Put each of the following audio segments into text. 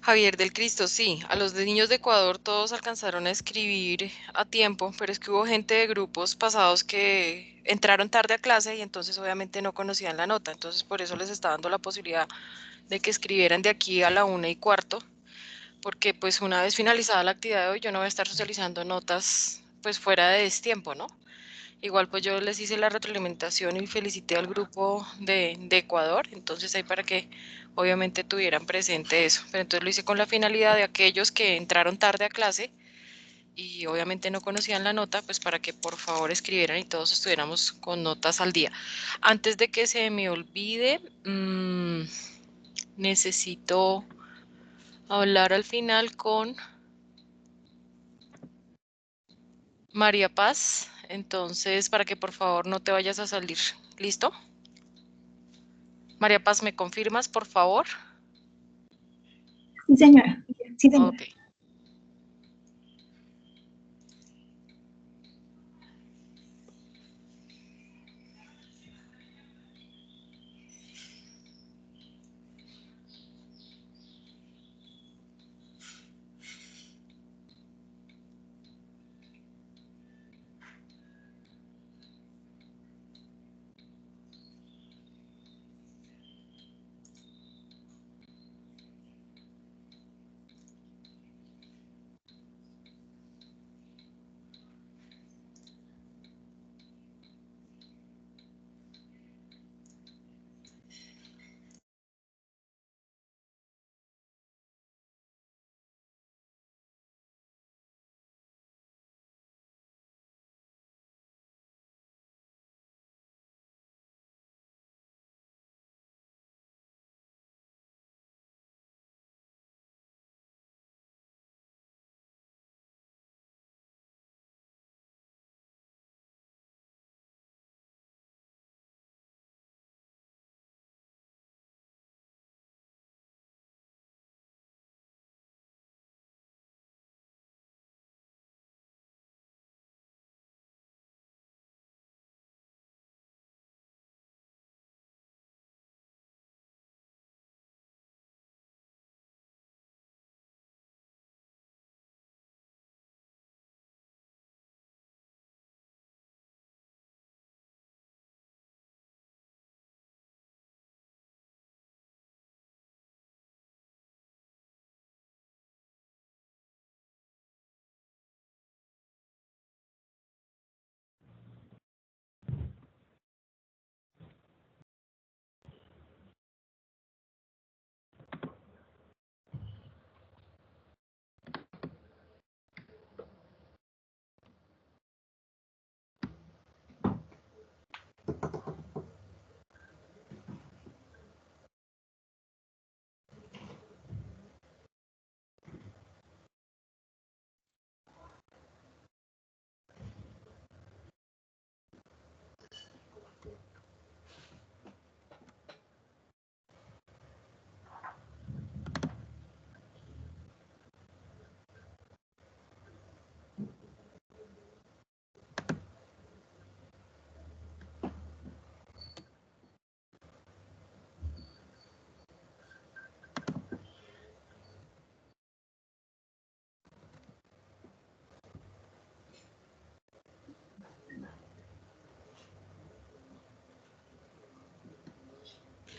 Javier del Cristo, sí, a los de niños de Ecuador todos alcanzaron a escribir a tiempo, pero es que hubo gente de grupos pasados que entraron tarde a clase y entonces obviamente no conocían la nota, entonces por eso les está dando la posibilidad de que escribieran de aquí a la 1:15, porque pues una vez finalizada la actividad de hoy yo no voy a estar socializando notas pues fuera de destiempo, ¿no? Igual pues yo les hice la retroalimentación y felicité al grupo de Ecuador, entonces ahí para que obviamente tuvieran presente eso. Pero entonces lo hice con la finalidad de aquellos que entraron tarde a clase y obviamente no conocían la nota, pues para que por favor escribieran y todos estuviéramos con notas al día. Antes de que se me olvide, necesito hablar al final con María Paz, entonces para que por favor no te vayas a salir. ¿Listo? María Paz, ¿me confirmas, por favor? Sí, señora. Sí, señora. Ok.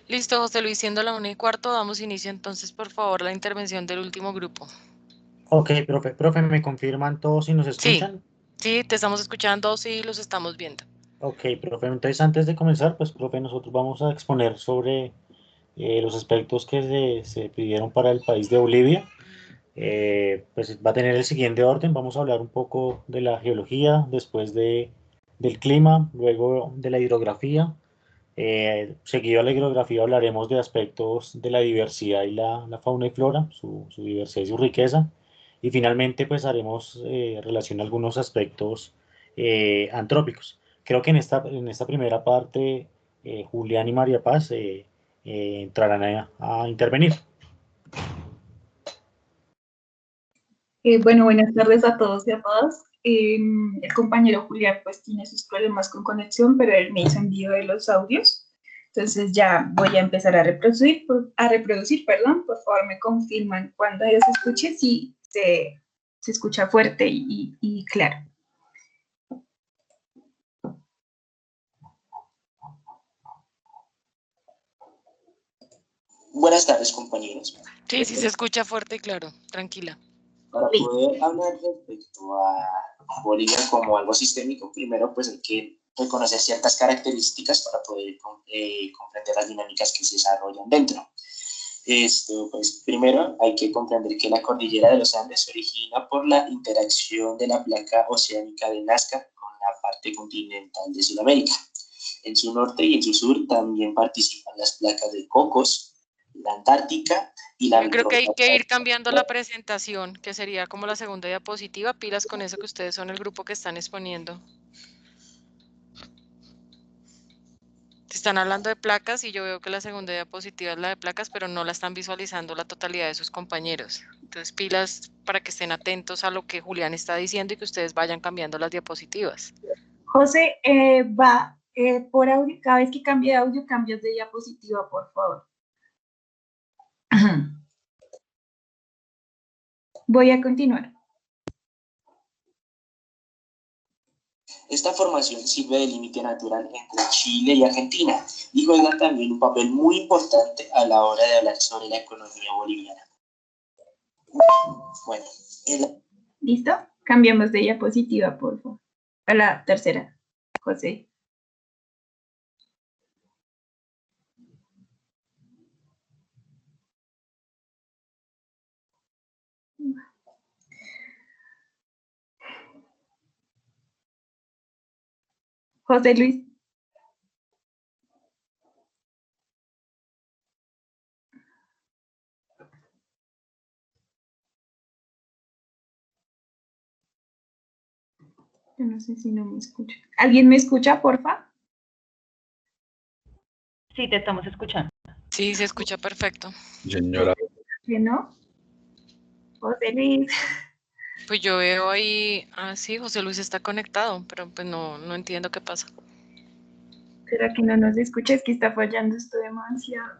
Listo, José Luis, siendo la 1:15, damos inicio entonces, por favor, la intervención del último grupo. Ok, profe, ¿me confirman todos si nos Sí, escuchan? sí, te estamos escuchando, sí, los estamos viendo. Ok, profe, entonces antes de comenzar, pues, profe, nosotros vamos a exponer sobre los aspectos que se pidieron para el país de Bolivia. Pues va a tener el siguiente orden, vamos a hablar un poco de la geología, después del clima, luego de la hidrografía. Seguido a la hidrografía hablaremos de aspectos de la diversidad y la fauna y flora, su diversidad y su riqueza. Y finalmente pues haremos relación a algunos aspectos antrópicos. Creo que en esta primera parte Julián y María Paz entrarán a intervenir. Bueno, buenas tardes a todos y a todas. El compañero Julián pues tiene sus problemas con conexión, pero él me hizo envío de los audios. Entonces ya voy a empezar a reproducir, perdón. Por favor, me confirman cuando ellos escuchen si se escucha fuerte y claro. Buenas tardes, compañeros. Sí, sí se escucha fuerte y claro, tranquila. Para poder hablar respecto a Bolivia como algo sistémico, primero pues hay que reconocer ciertas características para poder comprender las dinámicas que se desarrollan dentro. Pues primero hay que comprender que la cordillera de los Andes se origina por la interacción de la placa oceánica de Nazca con la parte continental de Sudamérica. En su norte y en su sur también participan las placas de Cocos, la Antártica y la Yo creo que hay que ir cambiando la presentación, que sería como la segunda diapositiva, pilas con eso que ustedes son el grupo que están exponiendo. Están hablando de placas y yo veo que la segunda diapositiva es la de placas, pero no la están visualizando la totalidad de sus compañeros. Entonces, pilas para que estén atentos a lo que Julián está diciendo y que ustedes vayan cambiando las diapositivas. José, va por audio, cada vez que cambie de audio, cambios de diapositiva, por favor. Voy a continuar. Esta formación sirve de límite natural entre Chile y Argentina y juega también un papel muy importante a la hora de hablar sobre la economía boliviana. Bueno, ¿Listo? Cambiamos de diapositiva, por favor. A la tercera, José. José Luis. Yo no sé si no me escucha. ¿Alguien me escucha, porfa? Sí, te estamos escuchando. Sí, se escucha perfecto. Señora. ¿Que no? José Luis. Pues yo veo ahí, sí, José Luis está conectado, pero pues no entiendo qué pasa. ¿Será que no nos escucha? Es que está fallando esto demasiado.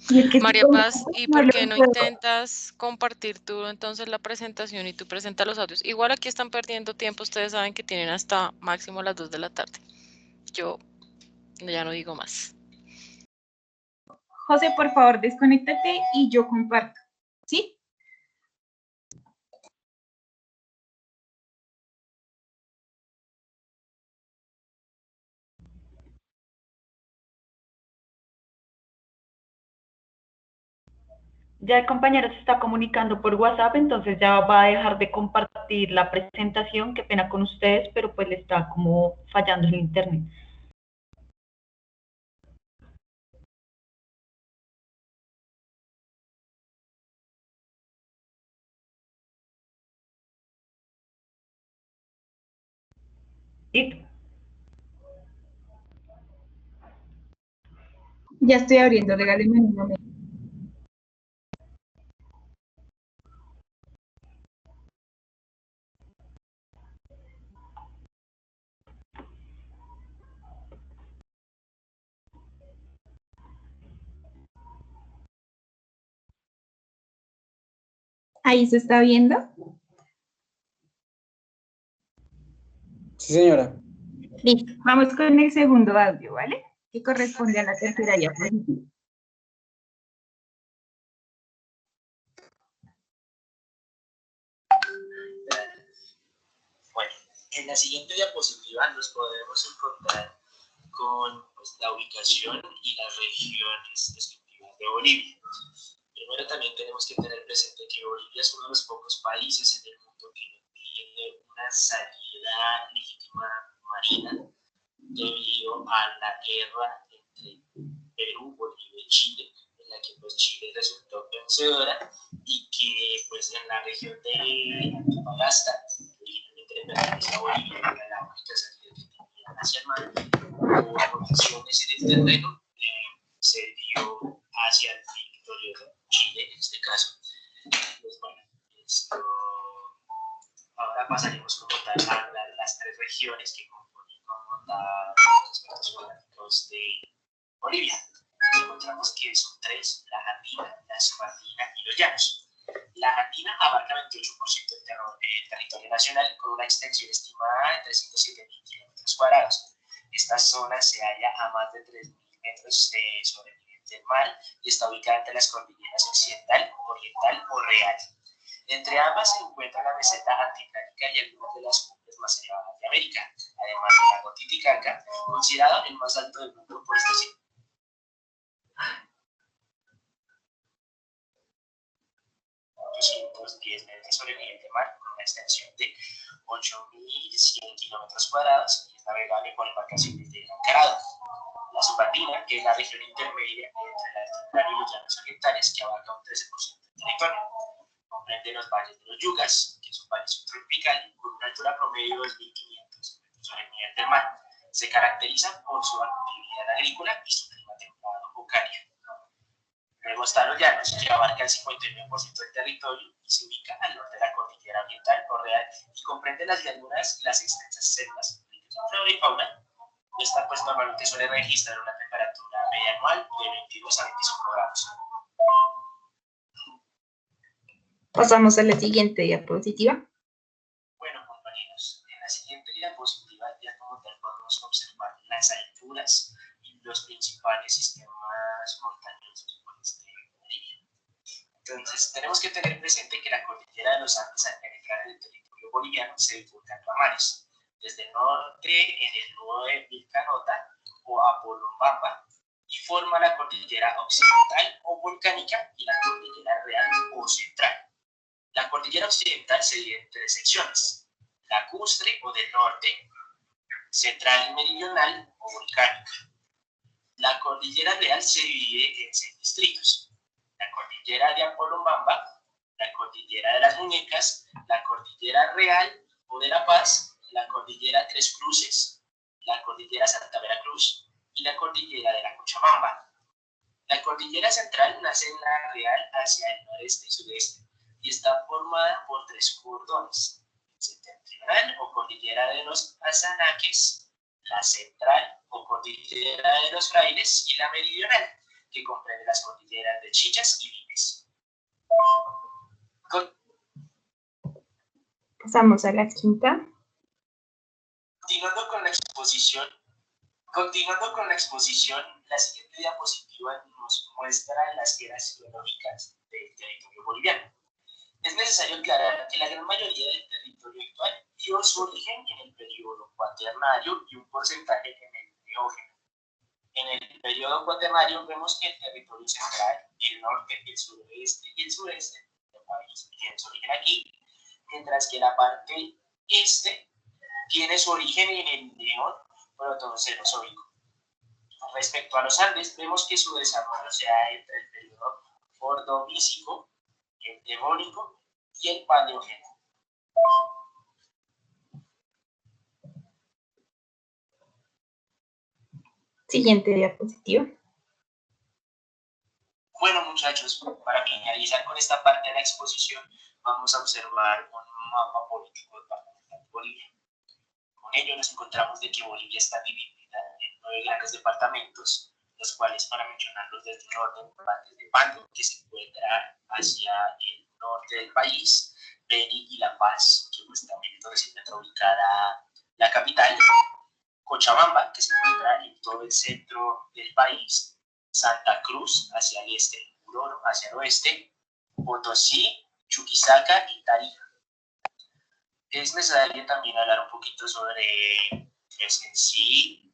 Y es que María Paz, ¿y por qué no puedo. intentas compartir tú entonces la presentación y tú presentas los audios? Igual aquí están perdiendo tiempo, ustedes saben que tienen hasta máximo las 2 de la tarde. Yo ya no digo más. José, por favor, desconéctate y yo comparto. ¿Sí? Ya el compañero se está comunicando por WhatsApp, entonces ya va a dejar de compartir la presentación. Qué pena con ustedes, pero pues le está como fallando el internet. Y Ya estoy abriendo, regáleme un momento. ¿Ahí se está viendo? Sí, señora. Listo. Vamos con el segundo audio, ¿vale? Que corresponde a la tercera diapositiva. bueno, en la siguiente diapositiva nos podemos encontrar con pues, la ubicación y las regiones descriptivas de Bolivia. Primero también tenemos que tener presente que Bolivia es uno de los pocos países en el mundo que no tiene una salida legítima marina debido a la guerra entre Perú, Bolivia y Chile, en la que pues Chile resultó vencedora y que pues en la región de Antofagasta, originalmente le pertenece a Bolivia, era la única salida que tenían hacia el mar, por condiciones en el terreno, se dirigió hacia el victorioso Chile, en este caso. Pues bueno, ahora pasaremos como tal a las tres regiones que componen como tal los aspectos geográficos de Bolivia. Encontramos que son tres: la andina, la subandina y los llanos. La andina abarca 28% del territorio nacional, con una extensión estimada de 307.000 kilómetros cuadrados. Esta zona se halla a más de 3.000 metros sobre el nivel del mar y está ubicada entre las cordilleras occidental, oriental o real. Entre ambas se encuentra la meseta altiplánica y algunas de las cumbres más elevadas de América, además del lago Titicaca, considerado el más alto del mundo por estación. 210 metros sobre el nivel del mar, con una extensión de 8.100 kilómetros cuadrados y es navegable por embarcaciones de gran calado. La subandina, que es la región intermedia entre el altiplano y los llanos orientales, que abarca un 13% del territorio. Comprende los valles de los Yucas, que es un valle subtropical con una altura promedio de 2.500 metros sobre el nivel del mar. Se caracteriza por su actividad agrícola y su clima templado o cálido. Luego están los llanos, que abarca el 59% del territorio y se ubica al norte de la cordillera oriental o real y comprende las llanuras y las extensas selvas ricas en flora y fauna. Esta pues normalmente suele registrar una temperatura media anual de 22 a 25 grados. Pasamos a la siguiente diapositiva. Bueno, compañeros, en la siguiente diapositiva ya como tal podemos observar las alturas y los principales sistemas montañosos por este Bolivia. Entonces, tenemos que tener presente que la cordillera de los Andes, al penetrar en el territorio boliviano, se bifurca en ramares. Desde el norte, en el nudo de Vilcanota o Apolombamba, y forma la cordillera occidental o volcánica y la cordillera real o central. La cordillera occidental se divide en tres secciones: lacustre o del norte, central y meridional o volcánica. La cordillera real se divide en 6 distritos: la cordillera de Apolombamba, la cordillera de las Muñecas, la cordillera real o de La Paz, la cordillera Tres Cruces, la cordillera Santa Veracruz y la cordillera de la Cochabamba. La cordillera central nace en la real hacia el noreste y sudeste y está formada por 3 cordones: septentrional o cordillera de los Azanaques, la central o cordillera de los Frailes y la meridional, que comprende las cordilleras de Chillas y Limes. Pasamos a la quinta. Continuando con la exposición, la siguiente diapositiva nos muestra las eras geológicas del territorio boliviano. Es necesario aclarar que la gran mayoría del territorio actual dio su origen en el periodo cuaternario y un porcentaje en el neógeno. En el periodo cuaternario vemos que el territorio central, el norte, el suroeste y el sureste del país tienen su origen aquí, mientras que la parte este tiene su origen en el neón protocerozoico. Respecto a los Andes, vemos que su desarrollo se da entre el periodo ordovícico, el devónico y el paleógeno. Siguiente diapositiva. Bueno, muchachos, para finalizar con esta parte de la exposición, vamos a observar un mapa político departamental de Bolivia. Con ello nos encontramos de que Bolivia está dividida en 9 grandes departamentos, los cuales, para mencionarlos desde el orden, van desde Pando, que se encuentra hacia el norte del país, Beni y La Paz, que pues también es donde se encuentra ubicada la capital, Cochabamba, que se encuentra en todo el centro del país, Santa Cruz hacia el este, Uroro hacia el oeste, Potosí, Chuquisaca y Tarija. Es necesario también hablar un poquito sobre pues, en sí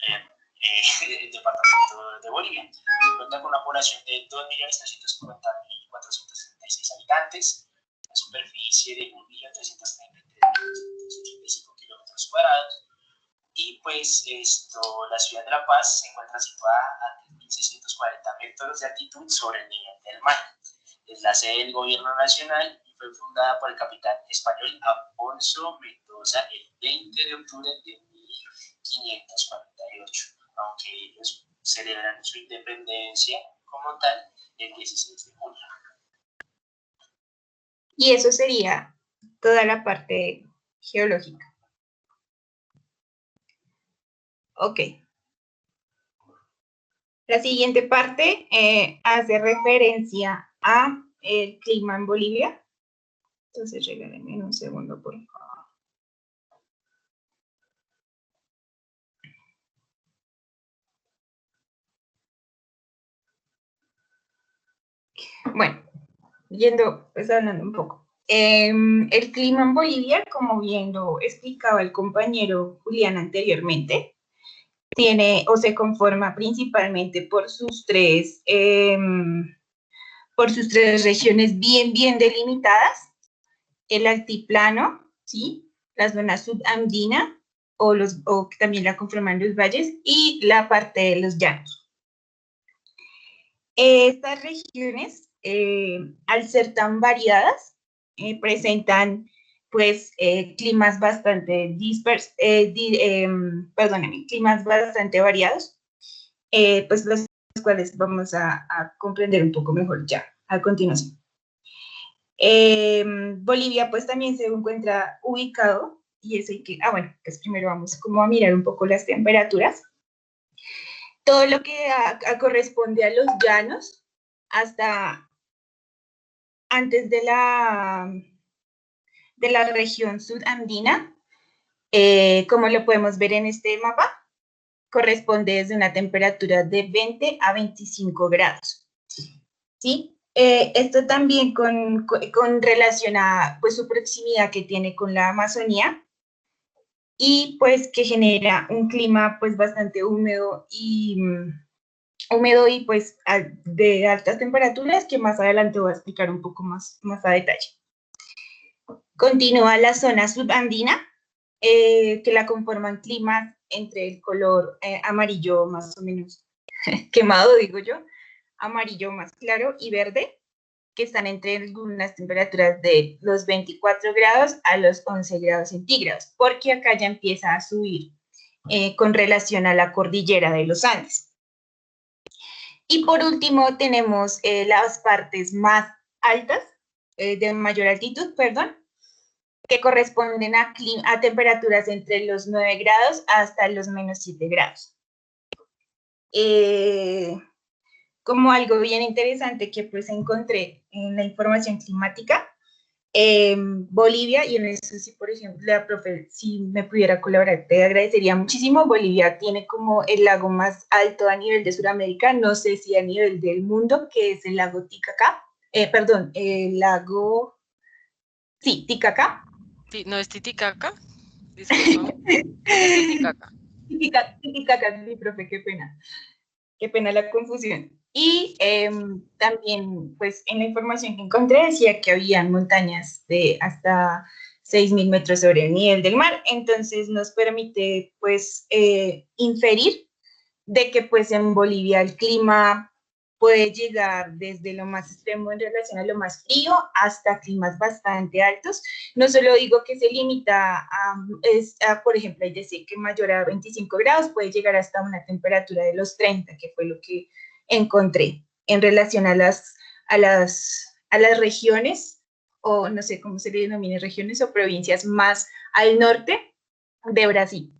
el departamento de Bolivia. Cuenta con una población de 2.340.466 habitantes, una superficie de 1.333.385 kilómetros cuadrados, y pues la ciudad de La Paz se encuentra situada a 3.640 metros de altitud sobre el nivel del mar. Es la sede del gobierno nacional y fue fundada por el capitán español Alfonso Mendoza el 20 de octubre de 1548, aunque ellos celebran su independencia como tal el 16 de junio. Y eso sería toda la parte geológica. Ok. La siguiente parte hace referencia a el clima en Bolivia. Entonces, regálenme un segundo, por favor. Bueno, pues hablando un poco. El clima en Bolivia, como bien lo explicaba el compañero Julián anteriormente, tiene o se conforma principalmente por sus tres regiones bien delimitadas: el altiplano, ¿sí? La zona subandina, o también la conforman los valles, y la parte de los llanos. Estas regiones, al ser tan variadas, presentan pues climas bastante climas bastante variados, pues los cuales vamos a comprender un poco mejor ya a continuación. Bolivia pues también se encuentra ubicado, y es el que, bueno, pues primero vamos como a mirar un poco las temperaturas. Todo lo que corresponde a los llanos, hasta antes de la región sudandina, como lo podemos ver en este mapa, corresponde desde una temperatura de 20 a 25 grados, ¿sí? Esto también con relación a pues, su proximidad que tiene con la Amazonía, y pues que genera un clima pues bastante húmedo y pues de altas temperaturas, que más adelante voy a explicar un poco más a detalle. Continúa la zona subandina, que la conforman climas entre el color amarillo más o menos quemado, digo yo, amarillo más claro y verde, que están entre algunas temperaturas de los 24 grados a los 11 grados centígrados, porque acá ya empieza a subir con relación a la cordillera de los Andes. Y por último tenemos las partes más altas, de mayor altitud, perdón, que corresponden a temperaturas entre los 9 grados hasta los menos 7 grados. Como algo bien interesante que pues encontré en la información climática, Bolivia, y en eso sí, por ejemplo, la profe, si me pudiera colaborar, te agradecería muchísimo. Bolivia tiene como el lago más alto a nivel de Sudamérica, no sé si a nivel del mundo, que es el lago Titicaca, el lago, sí, Titicaca. ¿No es Titicaca? Discúlpame. Creo que es Titicaca. Titicaca, sí, profe, qué pena la confusión. Y también, pues, en la información que encontré decía que había montañas de hasta 6.000 metros sobre el nivel del mar, entonces nos permite, pues, inferir de que, pues, en Bolivia el clima puede llegar desde lo más extremo en relación a lo más frío hasta climas bastante altos. No solo digo que se limita por ejemplo, hay decir que mayor a 25 grados, puede llegar hasta una temperatura de los 30, que fue lo que encontré en relación a las regiones, o no sé cómo se le denomina, regiones o provincias más al norte de Brasil.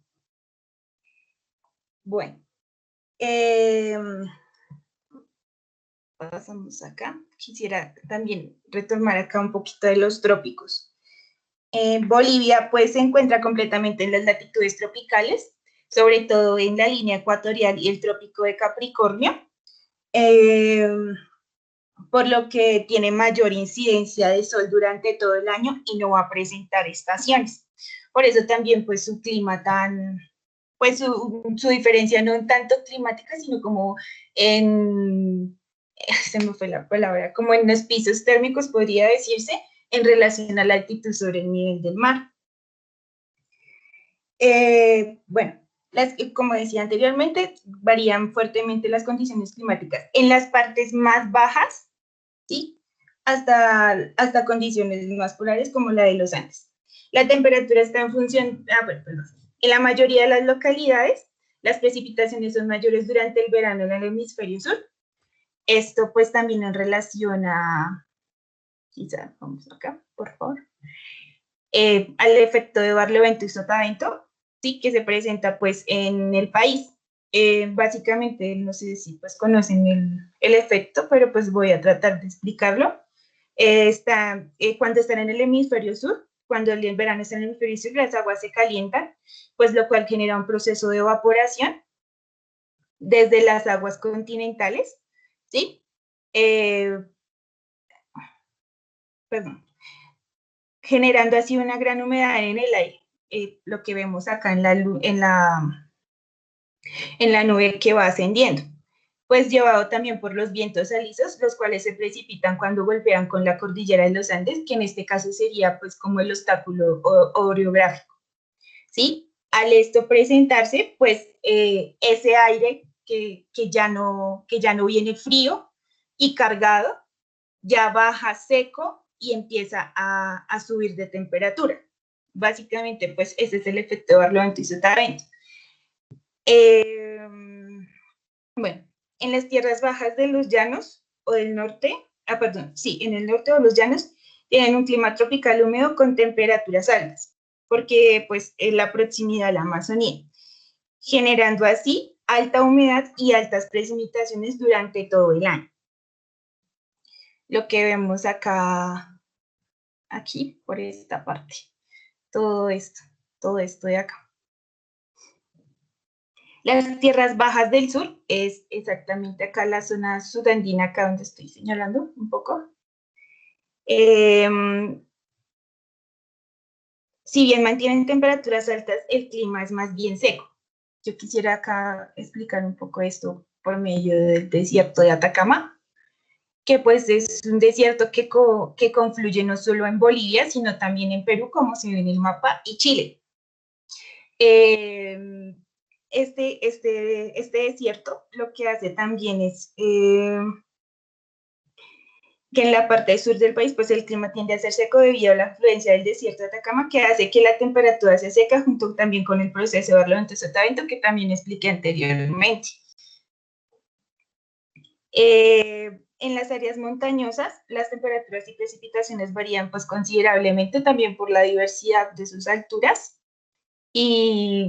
Bueno. Pasamos acá. Quisiera también retomar acá un poquito de los trópicos. Bolivia pues se encuentra completamente en las latitudes tropicales, sobre todo en la línea ecuatorial y el trópico de Capricornio, por lo que tiene mayor incidencia de sol durante todo el año y no va a presentar estaciones. Por eso también pues su clima pues su diferencia no tanto climática, sino como se me fue la palabra, como en los pisos térmicos, podría decirse, en relación a la altitud sobre el nivel del mar. Bueno, como decía anteriormente, varían fuertemente las condiciones climáticas. En las partes más bajas, ¿sí? Hasta condiciones más polares como la de los Andes. La temperatura está en función, en la mayoría de las localidades, Las precipitaciones son mayores durante el verano en el hemisferio sur. Esto pues también en relación a, quizá, vamos acá, por favor, al efecto de Barlovento y Sotavento, ¿sí? Que se presenta pues en el país. Básicamente, no sé si pues conocen el efecto, pero pues voy a tratar de explicarlo. Cuando están en el hemisferio sur, cuando el verano está en el hemisferio sur, las aguas se calientan, pues lo cual genera un proceso de evaporación desde las aguas continentales, ¿sí? Perdón, generando así una gran humedad en el aire, lo que vemos acá en la nube que va ascendiendo, pues llevado también por los vientos alisos, los cuales se precipitan cuando golpean con la cordillera de los Andes, que en este caso sería pues como el obstáculo orográfico, ¿sí? Al esto presentarse, pues ese aire que ya no viene frío y cargado, ya baja seco y empieza a subir de temperatura. Básicamente, pues ese es el efecto de Barlovento y Sotavento. Bueno, en las tierras bajas de los llanos o del norte, en el norte o los llanos, tienen un clima tropical húmedo con temperaturas altas, porque pues es la proximidad a la Amazonía, generando así alta humedad y altas precipitaciones durante todo el año. Lo que vemos acá, aquí, por esta parte, todo esto de acá. Las tierras bajas del sur es exactamente acá la zona sudandina, acá donde estoy señalando un poco. Si bien mantienen temperaturas altas, el clima es más bien seco. Yo quisiera acá explicar un poco esto por medio del desierto de Atacama, que pues es un desierto que confluye no solo en Bolivia, sino también en Perú, como se ve en el mapa, y Chile. Este desierto lo que hace también es que en la parte sur del país, pues el clima tiende a ser seco debido a la influencia del desierto de Atacama, que hace que la temperatura se seca junto también con el proceso de Barlovento y Sotavento, que también expliqué anteriormente. En las áreas montañosas, las temperaturas y precipitaciones varían pues considerablemente también por la diversidad de sus alturas y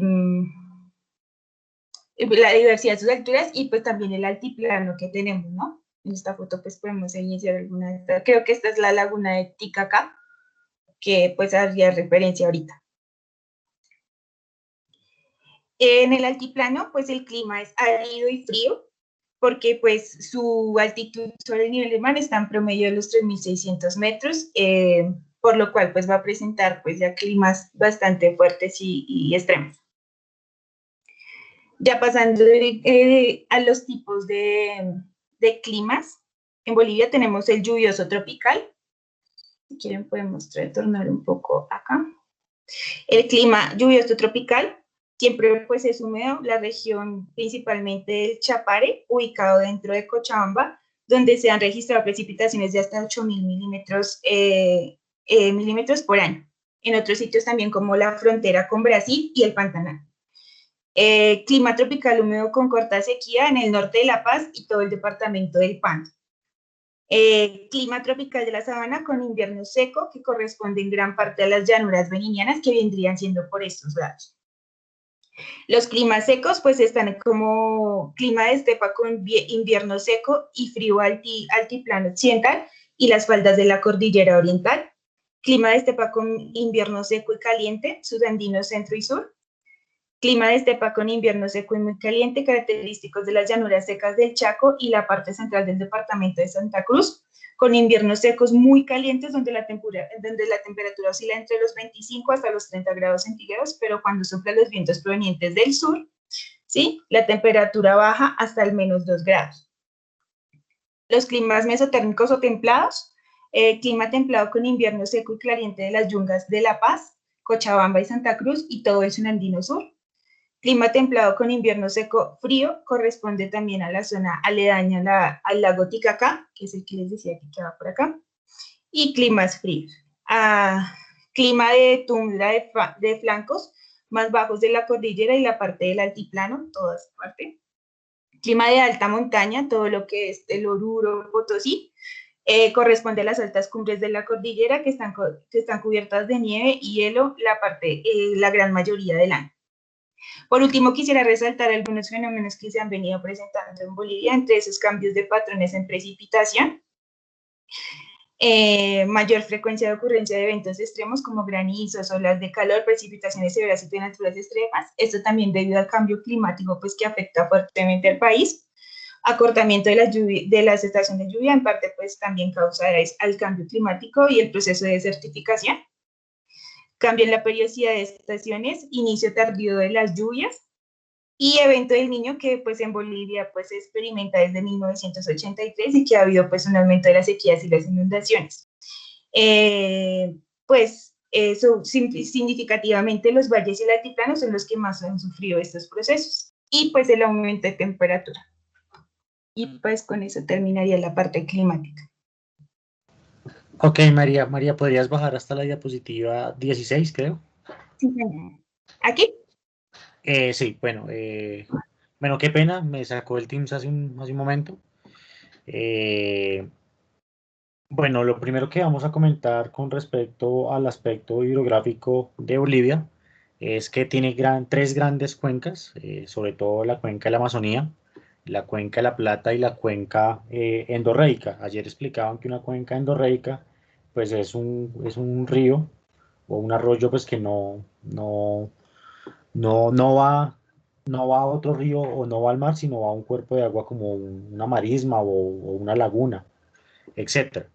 la diversidad de sus alturas y pues también el altiplano que tenemos, ¿no? En esta foto pues podemos iniciar alguna de estas. Creo que esta es la laguna de Titicaca, que pues haría referencia ahorita. En el altiplano pues el clima es árido y frío, porque pues su altitud sobre el nivel del mar está en promedio de los 3.600 metros, por lo cual pues va a presentar pues ya climas bastante fuertes y extremos. Ya pasando a los tipos de climas, en Bolivia tenemos el lluvioso tropical. Si quieren podemos retornar un poco acá. El clima lluvioso tropical siempre pues es húmedo, la región principalmente del Chapare, ubicado dentro de Cochabamba, donde se han registrado precipitaciones de hasta 8.000 milímetros por año. En otros sitios también como la frontera con Brasil y el Pantanal. Clima tropical húmedo con corta sequía en el norte de La Paz y todo el departamento del Pando. Clima tropical de la sabana con invierno seco que corresponde en gran parte a las llanuras beninianas que vendrían siendo por estos lados. Los climas secos pues están como clima de estepa con invierno seco y frío altiplano occidental y las faldas de la cordillera oriental. Clima de estepa con invierno seco y caliente, sudandino centro y sur. Clima de estepa con invierno seco y muy caliente, característicos de las llanuras secas del Chaco y la parte central del departamento de Santa Cruz, con inviernos secos muy calientes donde la temperatura oscila entre los 25 hasta los 30 grados centígrados, pero cuando soplan los vientos provenientes del sur, ¿sí? La temperatura baja hasta el menos 2 grados. Los climas mesotérmicos o templados, clima templado con invierno seco y caliente de las yungas de La Paz, Cochabamba y Santa Cruz y todo eso en Andino Sur. Clima templado con invierno seco frío corresponde también a la zona aledaña al lago Titicaca, que es el que les decía que queda por acá, y climas fríos. Clima de tundra de flancos más bajos de la cordillera y la parte del altiplano, toda esa parte. Clima de alta montaña, todo lo que es el Oruro, Potosí, corresponde a las altas cumbres de la cordillera que están cubiertas de nieve y hielo la gran mayoría del año. Por último, quisiera resaltar algunos fenómenos que se han venido presentando en Bolivia, entre esos cambios de patrones en precipitación, mayor frecuencia de ocurrencia de eventos extremos como granizos, olas de calor, precipitaciones severas y temperaturas extremas. Esto también debido al cambio climático pues, que afecta fuertemente al país. Acortamiento de la estación de lluvia, en parte pues también causada al cambio climático y el proceso de desertificación. Cambio en la periodicidad de estaciones, inicio tardío de las lluvias y evento del Niño que pues en Bolivia pues se experimenta desde 1983 y que ha habido pues un aumento de las sequías y las inundaciones. Significativamente los valles y el altiplano son los que más han sufrido estos procesos y pues el aumento de temperatura. Y pues con eso terminaría la parte climática. Ok, María, ¿podrías bajar hasta la diapositiva 16, creo? Sí, ¿aquí? Sí, bueno, qué pena, me sacó el Teams hace un momento. Bueno, lo primero que vamos a comentar con respecto al aspecto hidrográfico de Bolivia es que tiene tres grandes cuencas, sobre todo la cuenca de la Amazonía, la cuenca de la Plata y la cuenca endorreica. Ayer explicaban que una cuenca endorreica pues es un río o un arroyo pues que no va a otro río o no va al mar, sino va a un cuerpo de agua como una marisma o una laguna, etcétera.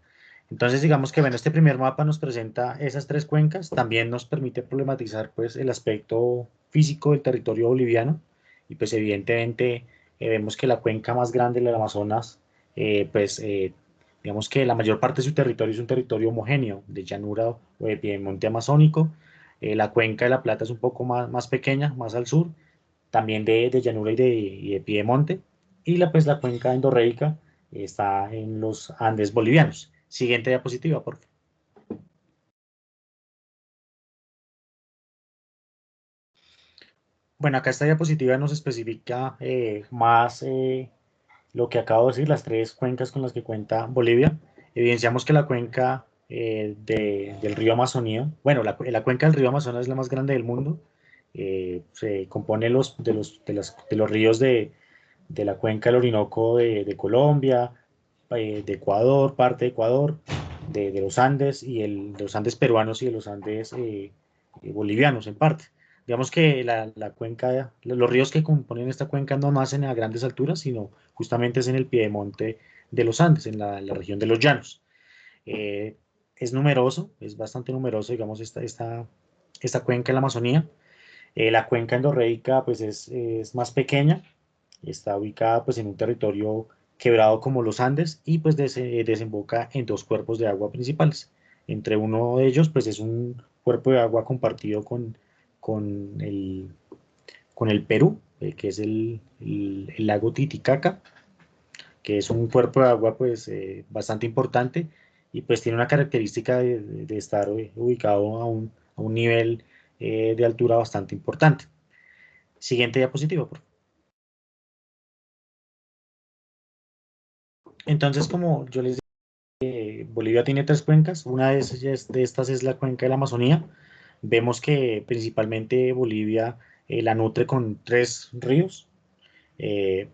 Entonces, digamos que bueno, este primer mapa nos presenta esas tres cuencas, también nos permite problematizar pues el aspecto físico del territorio boliviano y pues evidentemente vemos que la cuenca más grande del Amazonas, digamos que la mayor parte de su territorio es un territorio homogéneo, de llanura o de piedemonte amazónico. La cuenca de la Plata es un poco más pequeña, más al sur, también de llanura y de piedemonte, y pues la cuenca endorreica está en los Andes bolivianos. Siguiente diapositiva, por favor. Bueno, acá esta diapositiva nos especifica más lo que acabo de decir, las tres cuencas con las que cuenta Bolivia. Evidenciamos que la cuenca del río Amazonía, bueno, la cuenca del río Amazonas es la más grande del mundo. Se compone de los ríos de la cuenca del Orinoco de Colombia, de Ecuador, parte de Ecuador, de los Andes de los Andes peruanos y de los Andes bolivianos en parte. Digamos que la cuenca, los ríos que componen esta cuenca no nacen a grandes alturas, sino justamente es en el piedemonte de los Andes, en la región de los llanos. Es numeroso, es bastante numeroso, digamos, esta cuenca en la Amazonía. La cuenca endorreica pues es más pequeña, está ubicada pues en un territorio quebrado como los Andes y pues desemboca en dos cuerpos de agua principales. Entre uno de ellos pues es un cuerpo de agua compartido con con el Perú, que es el lago Titicaca, que es un cuerpo de agua pues bastante importante y pues tiene una característica de estar ubicado a un nivel de altura bastante importante. Siguiente diapositiva, por favor. Entonces, como yo les dije, Bolivia tiene tres cuencas. Una de estas es la cuenca de la Amazonía. Vemos que principalmente Bolivia la nutre con tres ríos. Eh,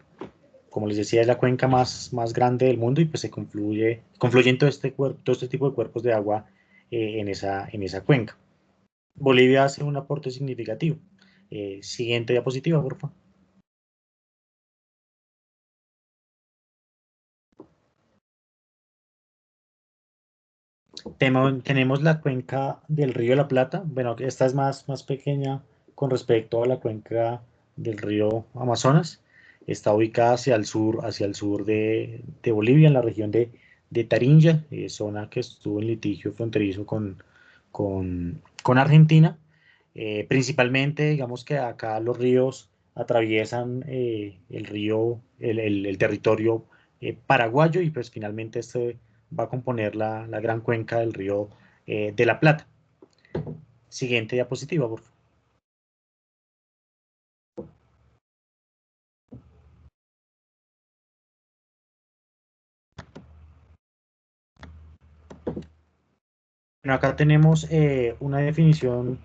como les decía, es la cuenca más grande del mundo y pues se confluyen todo este tipo de cuerpos de agua en esa cuenca. Bolivia hace un aporte significativo. Siguiente diapositiva, por favor. Tenemos la cuenca del río de la Plata. Bueno, esta es más pequeña con respecto a la cuenca del río Amazonas. Está ubicada hacia el sur de Bolivia, en la región de Taringa, zona que estuvo en litigio fronterizo con Argentina. Principalmente, digamos que acá los ríos atraviesan el territorio paraguayo y pues finalmente este va a componer la gran cuenca del río de la Plata. Siguiente diapositiva, por favor. Bueno, acá tenemos una definición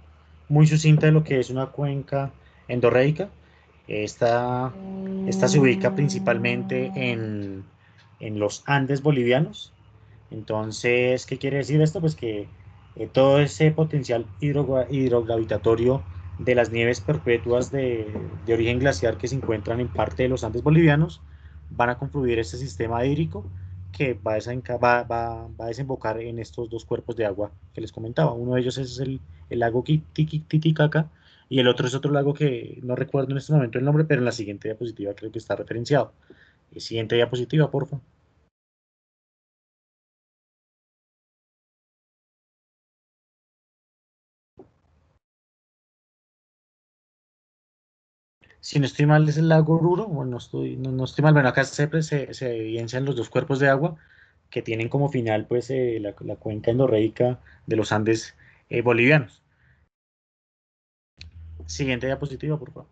muy sucinta de lo que es una cuenca endorreica. Esta, esta se ubica principalmente en los Andes bolivianos. Entonces, ¿qué quiere decir esto? Pues que todo ese potencial hidrogravitatorio de las nieves perpetuas de origen glaciar que se encuentran en parte de los Andes bolivianos van a confluir este sistema hídrico que va a desembocar en estos dos cuerpos de agua que les comentaba. Uno de ellos es el lago Titicaca y el otro es otro lago que no recuerdo en este momento el nombre, pero en la siguiente diapositiva creo que está referenciado. Siguiente diapositiva, por favor. Si no estoy mal, es el lago Oruro, bueno, no estoy mal, bueno, acá se evidencian los dos cuerpos de agua que tienen como final, pues, la cuenca endorreica de los Andes bolivianos. Siguiente diapositiva, por favor.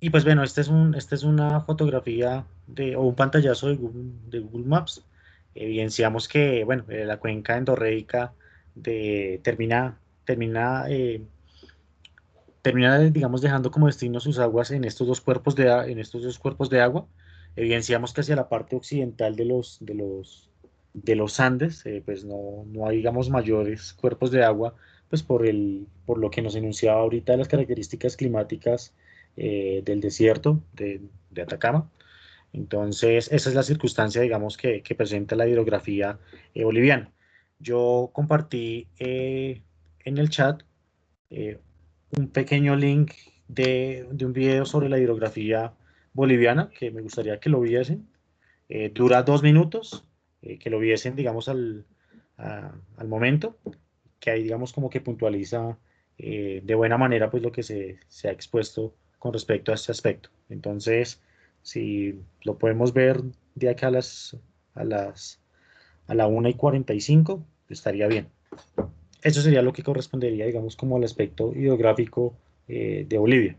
Y pues bueno, esta es una fotografía o un pantallazo de Google Maps. Evidenciamos que, bueno, la cuenca endorreica termina, digamos, dejando como destino sus aguas en estos dos cuerpos de agua. Evidenciamos que hacia la parte occidental de los Andes, pues no hay, digamos, mayores cuerpos de agua, pues por lo que nos enunciaba ahorita de las características climáticas del desierto de Atacama. Entonces, esa es la circunstancia, digamos, que presenta la hidrografía boliviana. Yo compartí en el chat eh, un pequeño link de un video sobre la hidrografía boliviana que me gustaría que lo viesen. Dura 2 minutos, que lo viesen, digamos, al momento, que ahí, digamos, como que puntualiza de buena manera, pues, lo que se ha expuesto con respecto a este aspecto. Entonces, si lo podemos ver de acá a la 1:45, estaría bien. Eso sería lo que correspondería, digamos, como al aspecto hidrográfico de Bolivia.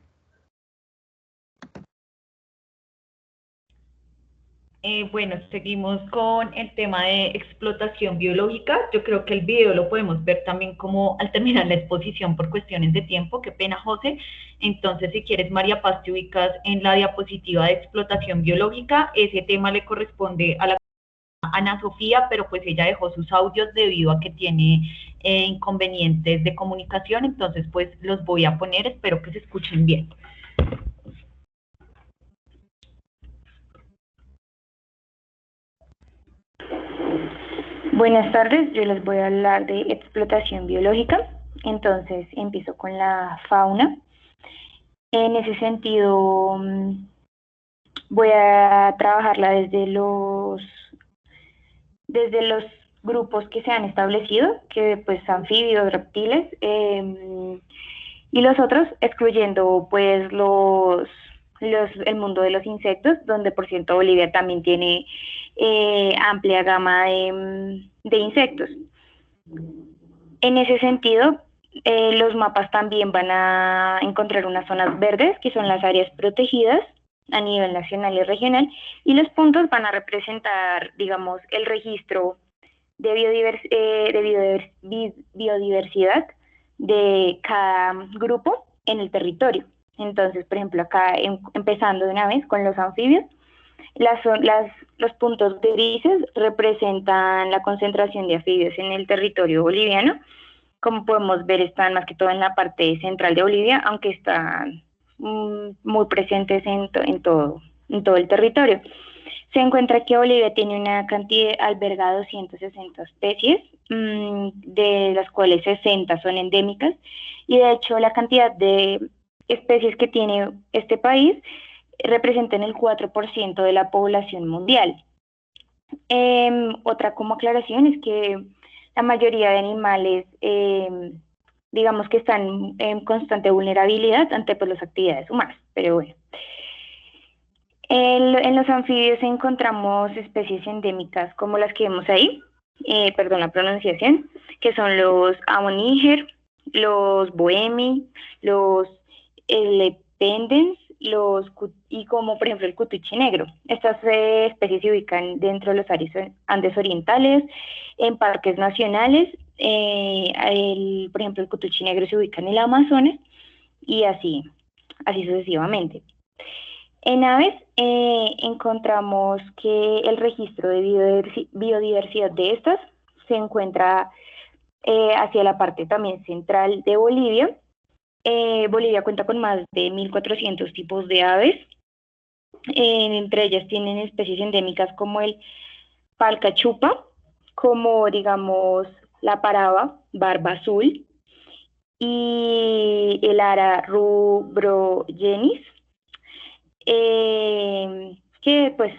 Bueno, seguimos con el tema de explotación biológica. Yo creo que el video lo podemos ver también como al terminar la exposición por cuestiones de tiempo. Qué pena, José. Entonces, si quieres, María Paz, te ubicas en la diapositiva de explotación biológica. Ese tema le corresponde a la Ana Sofía, pero pues ella dejó sus audios debido a que tiene inconvenientes de comunicación. Entonces, pues los voy a poner. Espero que se escuchen bien. Buenas tardes, yo les voy a hablar de explotación biológica. Entonces empiezo con la fauna. En ese sentido, voy a trabajarla desde los grupos que se han establecido, que pues anfibios, reptiles, y los otros, excluyendo pues el mundo de los insectos, donde por cierto Bolivia también tiene amplia gama de insectos. En ese sentido, los mapas también van a encontrar unas zonas verdes, que son las áreas protegidas a nivel nacional y regional, y los puntos van a representar, digamos, el registro de biodiversidad de cada grupo en el territorio. Entonces, por ejemplo, acá empezando de una vez con los anfibios, los puntos grises representan la concentración de anfibios en el territorio boliviano. Como podemos ver, están más que todo en la parte central de Bolivia, aunque están muy presentes en todo el territorio. Se encuentra que Bolivia tiene una cantidad, alberga 260 especies, de las cuales 60 son endémicas, y de hecho la cantidad de especies que tiene este país representan el 4% de la población mundial. Otra como aclaración es que la mayoría de animales, digamos que están en constante vulnerabilidad ante pues, las actividades humanas, pero bueno. En los anfibios encontramos especies endémicas como las que vemos ahí, perdón la pronunciación, que son los amoníger, los bohemi, los lependens, y como por ejemplo el cutuche negro. Estas especies se ubican dentro de los Andes orientales, en parques nacionales. Por ejemplo, el cutuche negro se ubica en el Amazonas y así sucesivamente. En aves encontramos que el registro de biodiversidad de estas se encuentra hacia la parte también central de Bolivia. Bolivia cuenta con más de 1.400 tipos de aves. Entre ellas tienen especies endémicas como el palcachupa, como digamos la paraba, barba azul, y el ara rubrogenis, que pues,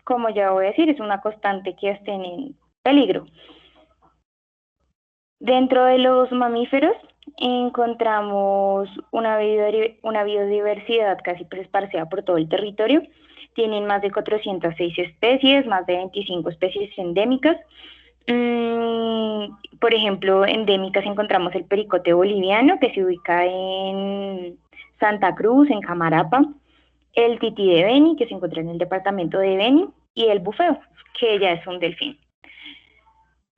como ya voy a decir, es una constante que estén en peligro. Dentro de los mamíferos encontramos una biodiversidad casi esparcida por todo el territorio. Tienen más de 406 especies, más de 25 especies endémicas. Por ejemplo, endémicas encontramos el pericote boliviano, que se ubica en Santa Cruz, en Camarapa, el tití de Beni, que se encuentra en el departamento de Beni, y el bufeo, que ya es un delfín.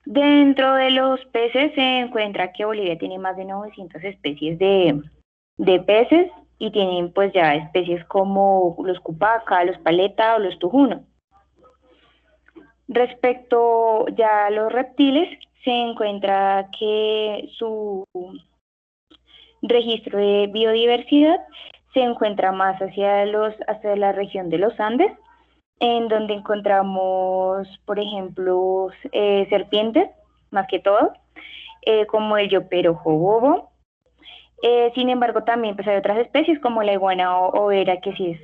Dentro de los peces se encuentra que Bolivia tiene más de 900 especies de peces y tienen pues ya especies como los cupaca, los paleta o los tujuno. Respecto ya a los reptiles, se encuentra que su registro de biodiversidad se encuentra más hacia la región de los Andes, en donde encontramos, por ejemplo, serpientes, más que todo, como el yoperojo bobo. Sin embargo, también pues, hay otras especies como la iguana overa, que sí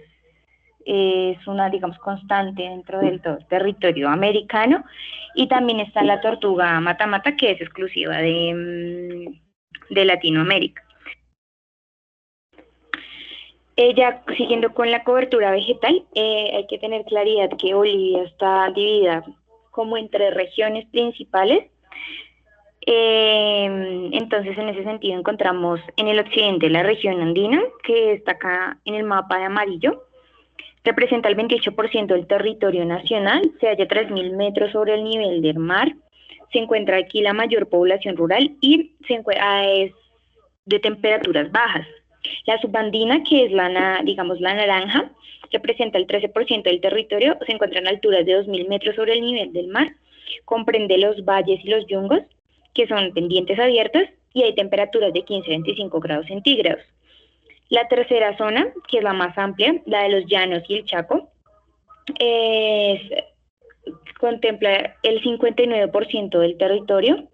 es una, digamos, constante dentro del territorio americano, y también está la tortuga matamata, que es exclusiva de Latinoamérica. Ya siguiendo con la cobertura vegetal, hay que tener claridad que Bolivia está dividida como en 3 regiones principales. Entonces, en ese sentido, encontramos en el occidente la región andina, que está acá en el mapa de amarillo. Representa el 28% del territorio nacional, se halla a 3.000 metros sobre el nivel del mar. Se encuentra aquí la mayor población rural y es de temperaturas bajas. La subandina, que es digamos la naranja, representa el 13% del territorio, se encuentra en alturas de 2.000 metros sobre el nivel del mar, comprende los valles y los yungos, que son pendientes abiertas, y hay temperaturas de 15 a 25 grados centígrados. La tercera zona, que es la más amplia, la de los llanos y el Chaco, contempla el 59% del territorio,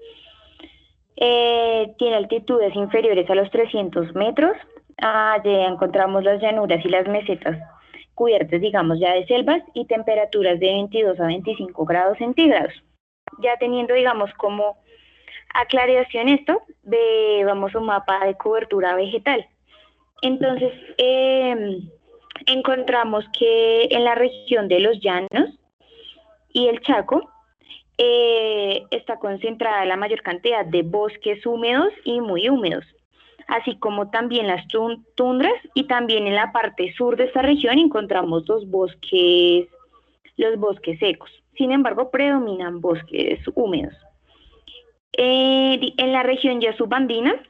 tiene altitudes inferiores a los 300 metros, allí encontramos las llanuras y las mesetas cubiertas, digamos, ya de selvas, y temperaturas de 22 a 25 grados centígrados. Ya teniendo, digamos, como aclaración esto, vamos a un mapa de cobertura vegetal. Entonces, encontramos que en la región de los llanos y el Chaco está concentrada la mayor cantidad de bosques húmedos y muy húmedos, así como también las tundras, y también en la parte sur de esta región encontramos los bosques secos. Sin embargo, predominan bosques húmedos. En la región ya subandina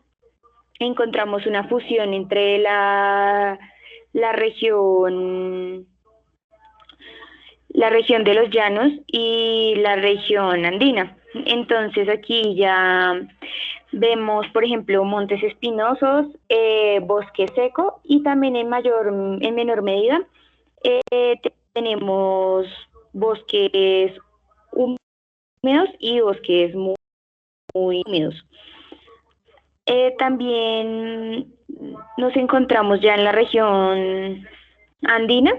encontramos una fusión entre la región de los llanos y la región andina. Entonces aquí ya vemos, por ejemplo, montes espinosos, bosque seco, y también en menor medida tenemos bosques húmedos y bosques muy húmedos. También nos encontramos ya en la región andina,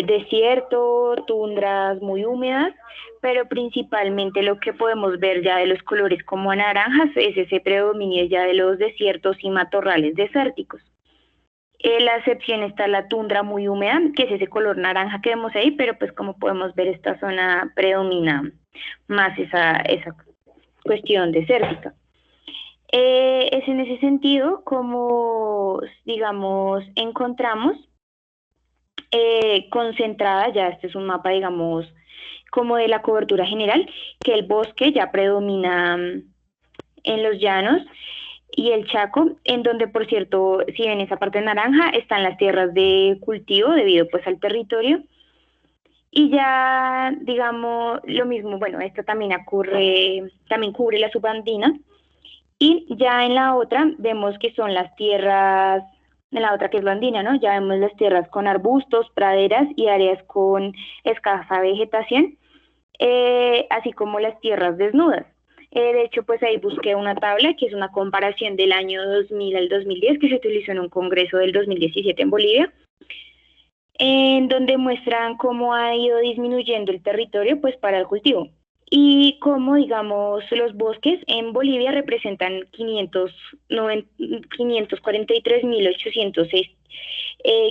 desierto, tundras muy húmedas, pero principalmente lo que podemos ver ya de los colores como naranjas es ese predominio ya de los desiertos y matorrales desérticos. La excepción está la tundra muy húmeda, que es ese color naranja que vemos ahí, pero pues como podemos ver, esta zona predomina más esa cuestión desértica. Es en ese sentido como, digamos, encontramos concentrada, ya este es un mapa, digamos, como de la cobertura general, que el bosque ya predomina en los llanos y el Chaco, en donde, por cierto, si ven esa parte naranja, están las tierras de cultivo debido pues al territorio. Y ya, digamos, lo mismo, bueno, esto también ocurre, también cubre la subandina. Y ya en la otra vemos que son las tierras, en la otra que es la andina, ¿no? Ya vemos las tierras con arbustos, praderas y áreas con escasa vegetación, así como las tierras desnudas. De hecho, pues ahí busqué una tabla que es una comparación del año 2000 al 2010 que se utilizó en un congreso del 2017 en Bolivia, en donde muestran cómo ha ido disminuyendo el territorio pues para el cultivo y cómo, digamos, los bosques en Bolivia representan 543.806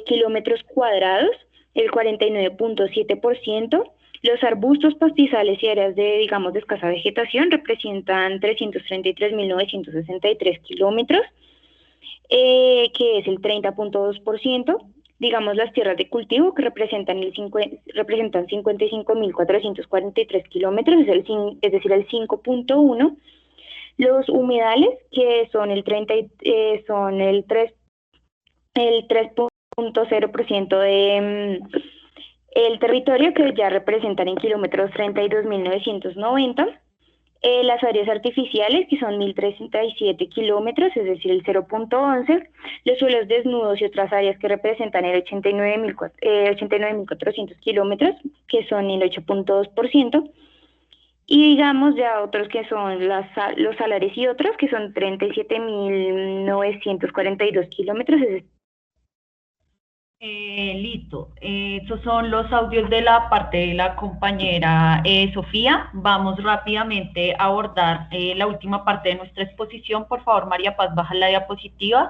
kilómetros cuadrados, el 49.7%. Los arbustos, pastizales y áreas de, digamos, de escasa vegetación representan 333.963 kilómetros, que es el 30.2%. Digamos, las tierras de cultivo, que representan 55.443 kilómetros, es decir, el 5.1%. Los humedales, que son el 3.0% de el territorio, que ya representan en kilómetros 32.990. Las áreas artificiales, que son 1.037 kilómetros, es decir, el 0.11. Los suelos desnudos y otras áreas que representan el 89.400 kilómetros, que son el 8.2%. Y digamos ya otros que son los salares y otros, que son 37.942 kilómetros. Listo. Esos son los audios de la parte de la compañera Sofía. Vamos rápidamente a abordar la última parte de nuestra exposición. Por favor, María Paz, baja la diapositiva,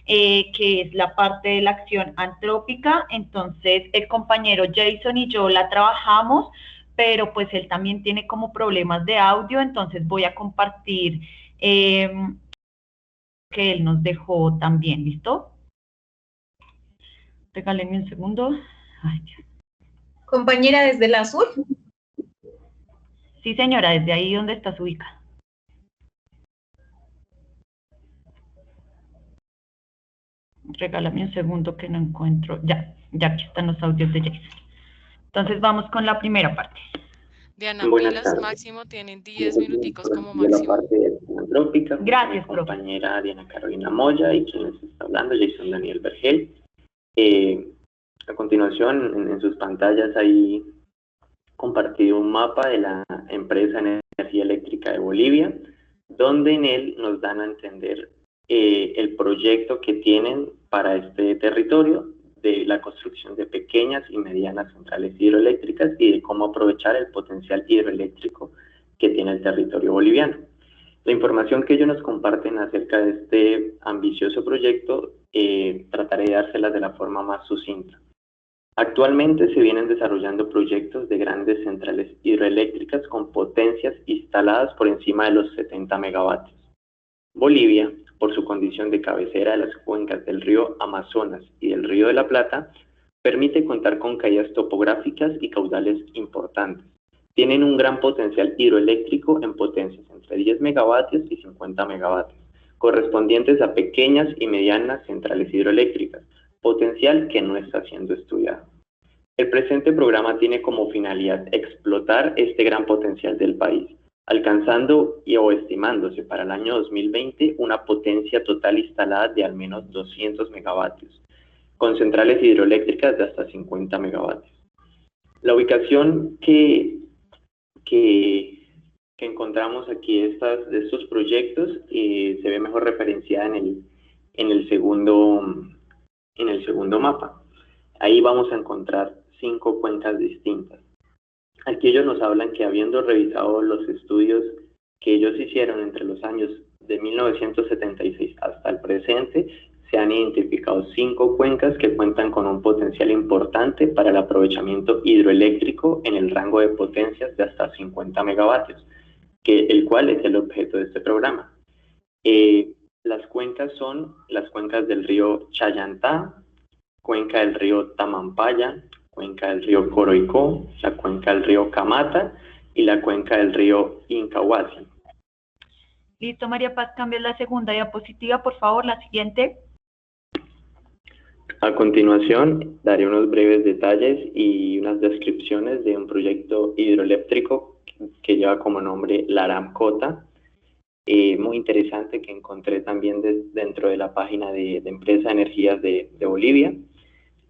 que es la parte de la acción antrópica. Entonces, el compañero Jason y yo la trabajamos, pero pues él también tiene como problemas de audio, entonces voy a compartir que él nos dejó también. ¿Listo? Regálenme un segundo. Ay, Dios. Compañera, desde el azul. Sí, señora, desde ahí donde estás ubicada. Regálame un segundo que no encuentro. Ya aquí están los audios de Jason. Entonces vamos con la primera parte. Diana, pilas máximo, tienen 10 minuticos como máximo. La parte antrópica. Gracias, mi compañera Diana Carolina Moya y quien les está hablando, Jason Daniel Vergel. A continuación, en sus pantallas ahí compartido un mapa de la empresa Energía Eléctrica de Bolivia, donde en él nos dan a entender el proyecto que tienen para este territorio de la construcción de pequeñas y medianas centrales hidroeléctricas y de cómo aprovechar el potencial hidroeléctrico que tiene el territorio boliviano. La información que ellos nos comparten acerca de este ambicioso proyecto trataré de dárselas de la forma más sucinta. Actualmente se vienen desarrollando proyectos de grandes centrales hidroeléctricas con potencias instaladas por encima de los 70 megavatios. Bolivia, por su condición de cabecera de las cuencas del río Amazonas y del río de la Plata, permite contar con caídas topográficas y caudales importantes. Tienen un gran potencial hidroeléctrico en potencias entre 10 megavatios y 50 megavatios, correspondientes a pequeñas y medianas centrales hidroeléctricas, potencial que no está siendo estudiado. El presente programa tiene como finalidad explotar este gran potencial del país, alcanzando o estimándose para el año 2020 una potencia total instalada de al menos 200 megavatios, con centrales hidroeléctricas de hasta 50 megavatios. La ubicación que encontramos aquí de estos proyectos se ve mejor referenciada en el segundo mapa. Ahí vamos a encontrar 5 cuencas distintas. Aquí ellos nos hablan que habiendo revisado los estudios que ellos hicieron entre los años de 1976 hasta el presente, se han identificado 5 cuencas que cuentan con un potencial importante para el aprovechamiento hidroeléctrico en el rango de potencias de hasta 50 megavatios, el cual es el objeto de este programa. Las cuencas son las cuencas del río Chayantá, cuenca del río Tamampaya, cuenca del río Coroicó, la cuenca del río Camata y la cuenca del río Incahuasi. Listo, María Paz, cambia la segunda diapositiva, por favor, la siguiente. A continuación, daré unos breves detalles y unas descripciones de un proyecto hidroeléctrico que lleva como nombre Laramcota, muy interesante, que encontré también dentro de la página de Empresa de Energías de Bolivia.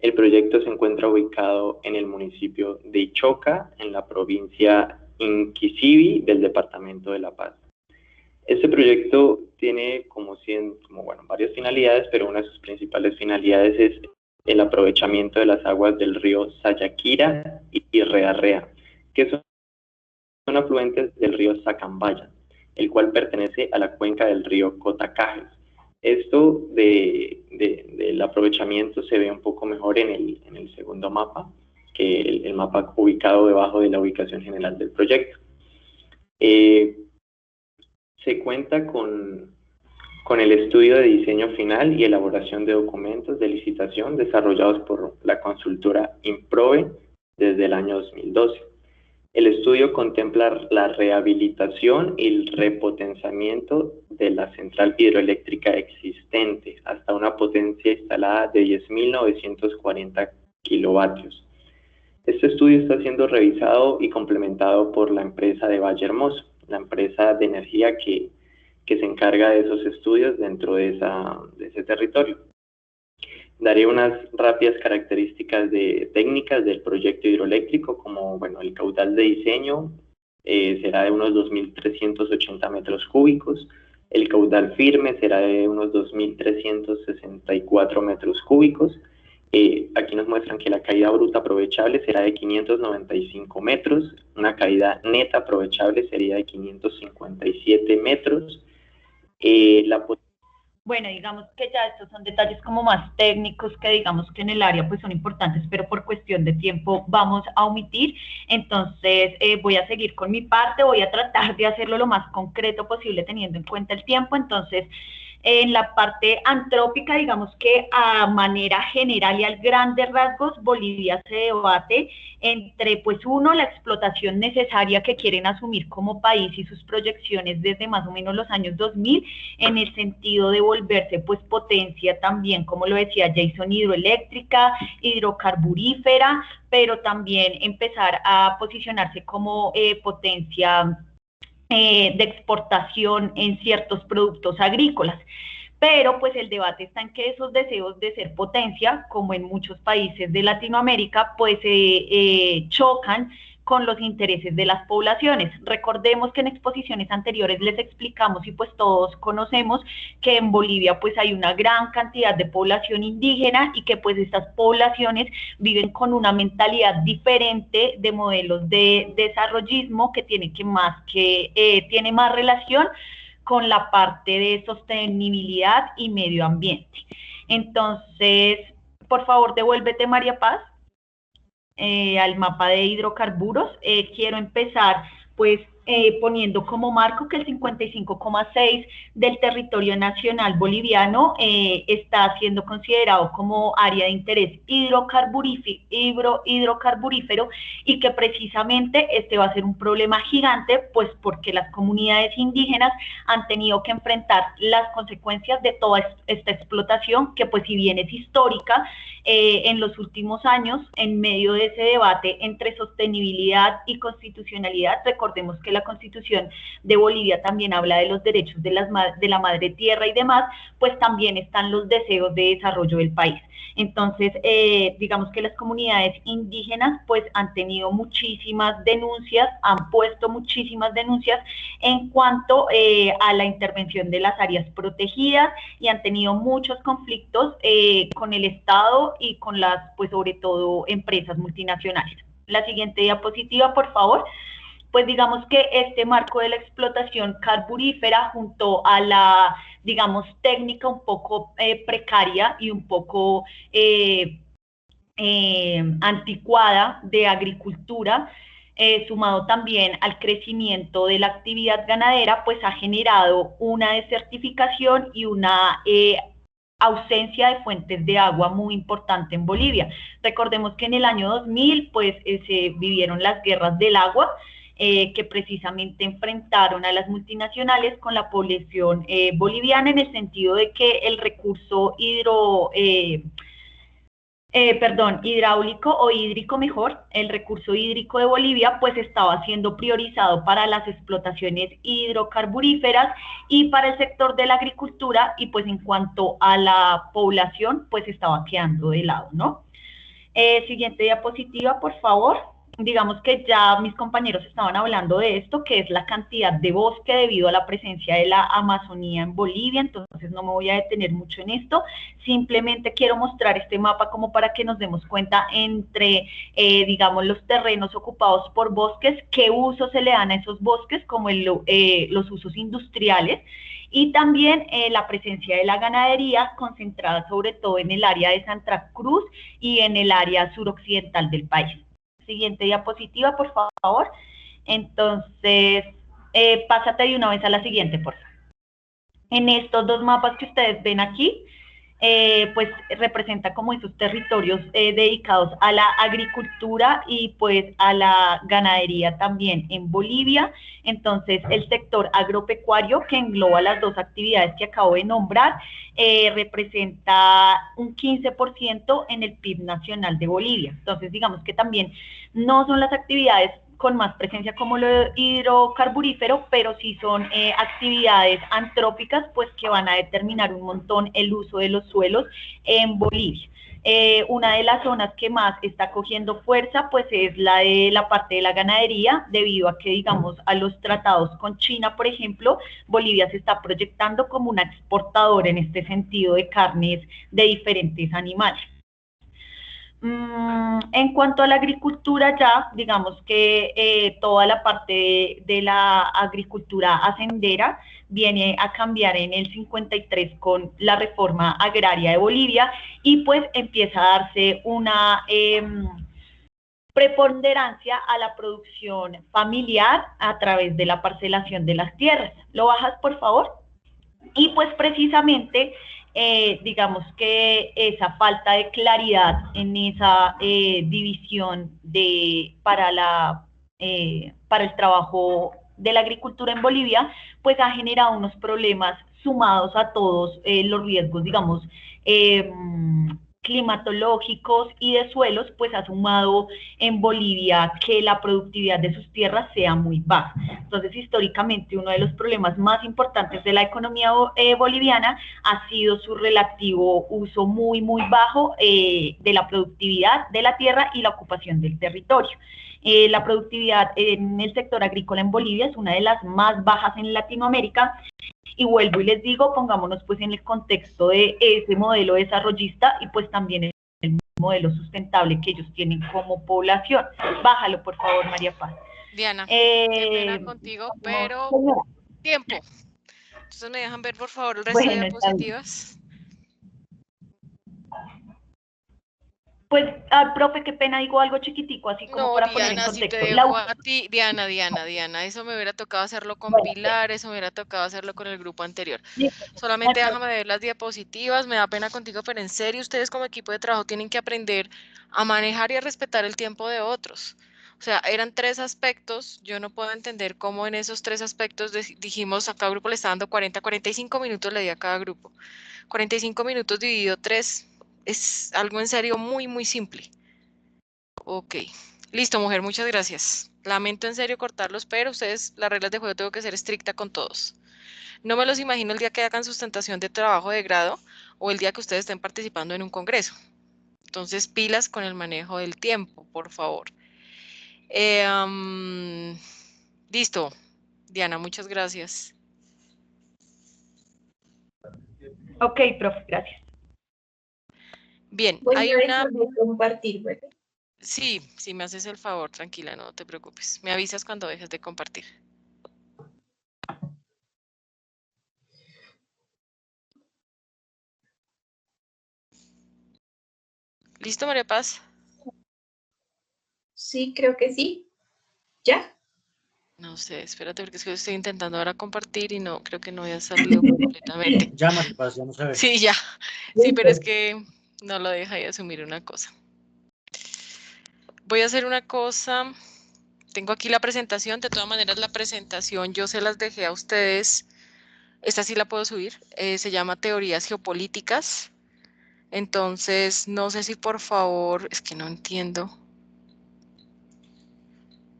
El proyecto se encuentra ubicado en el municipio de Ichoca, en la provincia Inquisibi del departamento de La Paz. Este proyecto tiene varias finalidades, pero una de sus principales finalidades es el aprovechamiento de las aguas del río Sayaquira y Rearrea, que son afluentes del río Sacambaya, el cual pertenece a la cuenca del río Cotacajes. Esto del aprovechamiento se ve un poco mejor en el segundo mapa, que el mapa ubicado debajo de la ubicación general del proyecto. Se cuenta con el estudio de diseño final y elaboración de documentos de licitación desarrollados por la consultora Improve desde el año 2012. El estudio contempla la rehabilitación y el repotenciamiento de la central hidroeléctrica existente hasta una potencia instalada de 10.940 kilovatios. Este estudio está siendo revisado y complementado por la empresa de Valle Hermoso, la empresa de energía que se encarga de esos estudios dentro de ese territorio. Daré unas rápidas características técnicas del proyecto hidroeléctrico, como el caudal de diseño será de unos 2.380 metros cúbicos, el caudal firme será de unos 2.364 metros cúbicos. Aquí nos muestran que la caída bruta aprovechable será de 595 metros, una caída neta aprovechable sería de 557 metros. Bueno, digamos que ya estos son detalles como más técnicos que digamos que en el área pues son importantes, pero por cuestión de tiempo vamos a omitir. Entonces voy a seguir con mi parte, voy a tratar de hacerlo lo más concreto posible teniendo en cuenta el tiempo. Entonces, en la parte antrópica, digamos que a manera general y a grandes rasgos, Bolivia se debate entre, pues uno, la explotación necesaria que quieren asumir como país y sus proyecciones desde más o menos los años 2000, en el sentido de volverse pues potencia también, como lo decía Jason, hidroeléctrica, hidrocarburífera, pero también empezar a posicionarse como potencia de exportación en ciertos productos agrícolas. Pero pues el debate está en que esos deseos de ser potencia, como en muchos países de Latinoamérica, pues chocan con los intereses de las poblaciones. Recordemos que en exposiciones anteriores les explicamos y pues todos conocemos que en Bolivia pues hay una gran cantidad de población indígena y que pues estas poblaciones viven con una mentalidad diferente de modelos de desarrollismo que tiene tiene más relación con la parte de sostenibilidad y medio ambiente. Entonces, por favor, devuélvete, María Paz, al mapa de hidrocarburos. Quiero empezar pues poniendo como marco que el 55,6% del territorio nacional boliviano está siendo considerado como área de interés hidrocarburífero, y que precisamente este va a ser un problema gigante, pues porque las comunidades indígenas han tenido que enfrentar las consecuencias de toda esta explotación, que pues si bien es histórica, en los últimos años, en medio de ese debate entre sostenibilidad y constitucionalidad, recordemos que la Constitución de Bolivia también habla de los derechos de la madre tierra y demás, pues también están los deseos de desarrollo del país. Entonces, digamos que las comunidades indígenas pues han tenido muchísimas denuncias, han puesto muchísimas denuncias en cuanto a la intervención de las áreas protegidas, y han tenido muchos conflictos con el Estado y con las, pues sobre todo, empresas multinacionales. La siguiente diapositiva, por favor. Pues digamos que este marco de la explotación carburífera, junto a la, digamos, técnica un poco precaria y un poco anticuada de agricultura, sumado también al crecimiento de la actividad ganadera, pues ha generado una desertificación y una ausencia de fuentes de agua muy importante en Bolivia. Recordemos que en el año 2000 pues se vivieron las guerras del agua, que precisamente enfrentaron a las multinacionales con la población boliviana, en el sentido de que el recurso hidráulico o hídrico mejor, el recurso hídrico de Bolivia pues estaba siendo priorizado para las explotaciones hidrocarburíferas y para el sector de la agricultura, y pues en cuanto a la población pues estaba quedando de lado, ¿no? Siguiente diapositiva, por favor. Digamos que ya mis compañeros estaban hablando de esto, que es la cantidad de bosque debido a la presencia de la Amazonía en Bolivia, entonces no me voy a detener mucho en esto, simplemente quiero mostrar este mapa como para que nos demos cuenta entre, digamos, los terrenos ocupados por bosques, qué uso se le dan a esos bosques, como los usos industriales, y también la presencia de la ganadería concentrada sobre todo en el área de Santa Cruz y en el área suroccidental del país. Siguiente diapositiva, por favor. Entonces, pásate de una vez a la siguiente, por favor. En estos dos mapas que ustedes ven aquí, pues representa como esos territorios dedicados a la agricultura y pues a la ganadería también en Bolivia. Entonces el sector agropecuario, que engloba las dos actividades que acabo de nombrar, representa un 15% en el PIB nacional de Bolivia. Entonces digamos que también no son las actividades con más presencia como lo hidrocarburífero, pero sí son actividades antrópicas, pues que van a determinar un montón el uso de los suelos en Bolivia. Una de las zonas que más está cogiendo fuerza, pues es la de la parte de la ganadería, debido a que, digamos, a los tratados con China, por ejemplo, Bolivia se está proyectando como una exportadora en este sentido de carnes de diferentes animales. En cuanto a la agricultura, ya digamos que toda la parte de la agricultura hacendera viene a cambiar en el 53 con la reforma agraria de Bolivia, y pues empieza a darse una preponderancia a la producción familiar a través de la parcelación de las tierras. ¿Lo bajas, por favor? Y pues precisamente, digamos que esa falta de claridad en esa división para el trabajo de la agricultura en Bolivia, pues ha generado unos problemas sumados a todos los riesgos, digamos, climatológicos y de suelos, pues ha sumado en Bolivia que la productividad de sus tierras sea muy baja. Entonces, históricamente, uno de los problemas más importantes de la economía boliviana ha sido su relativo uso muy, muy bajo de la productividad de la tierra y la ocupación del territorio. La productividad en el sector agrícola en Bolivia es una de las más bajas en Latinoamérica, y vuelvo y les digo, pongámonos pues en el contexto de ese modelo desarrollista y pues también el modelo sustentable que ellos tienen como población. Bájalo, por favor, María Paz. Diana, qué pena contigo, pero tiempo. Entonces me dejan ver, por favor, el resto de diapositivas. Pues, profe, qué pena, digo algo chiquitico, así como para poner en contexto. Si te dejo a ti, Diana, eso me hubiera tocado hacerlo con Pilar, eso me hubiera tocado hacerlo con el grupo anterior. Solamente déjame ver las diapositivas, me da pena contigo, pero en serio, ustedes como equipo de trabajo tienen que aprender a manejar y a respetar el tiempo de otros. O sea, eran 3 aspectos, yo no puedo entender cómo en esos 3 aspectos dijimos, a cada grupo le está dando 45 minutos le di a cada grupo. 45 minutos dividido 3 es algo en serio muy, muy simple. Ok, listo, mujer, muchas gracias. Lamento en serio cortarlos, pero ustedes, las reglas de juego tengo que ser estricta con todos. No me los imagino el día que hagan sustentación de trabajo de grado o el día que ustedes estén participando en un congreso. Entonces, pilas con el manejo del tiempo, por favor. Listo, Diana, muchas gracias. Ok, profe, gracias. Bien, voy hay a una... compartir, ¿verdad? Sí, si me haces el favor, tranquila, no te preocupes. Me avisas cuando dejes de compartir. ¿Listo, María Paz? Sí, creo que sí. ¿Ya? No sé, espérate, porque es que estoy intentando ahora compartir y no, creo que no había salido completamente. Ya, Maripaz, ya no se ve. Sí, ya. Sí, pero es que no lo deja de asumir una cosa. Voy a hacer una cosa. Tengo aquí la presentación. De todas maneras, la presentación yo se las dejé a ustedes. Esta sí la puedo subir. Se llama Teorías Geopolíticas. Entonces, no sé si por favor, es que no entiendo.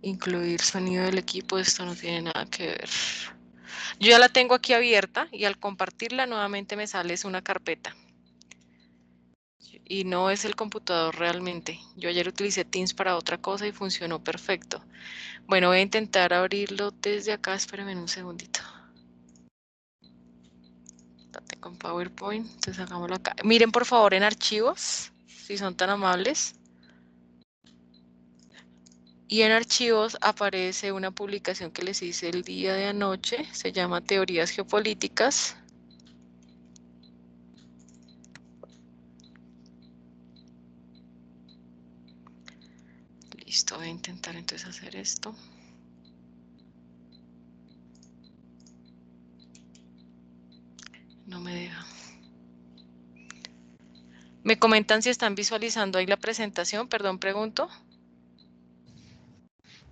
Incluir sonido del equipo, esto no tiene nada que ver. Yo ya la tengo aquí abierta y al compartirla nuevamente me sale es una carpeta. Y no es el computador realmente. Yo ayer utilicé Teams para otra cosa y funcionó perfecto. Bueno, voy a intentar abrirlo desde acá. Espérenme un segundito. La tengo en PowerPoint, entonces hagámoslo acá. Miren por favor en archivos, si son tan amables. Y en archivos aparece una publicación que les hice el día de anoche. Se llama Teorías Geopolíticas. Listo, voy a intentar entonces hacer esto. No me deja. ¿Me comentan si están visualizando ahí la presentación? Perdón, pregunto.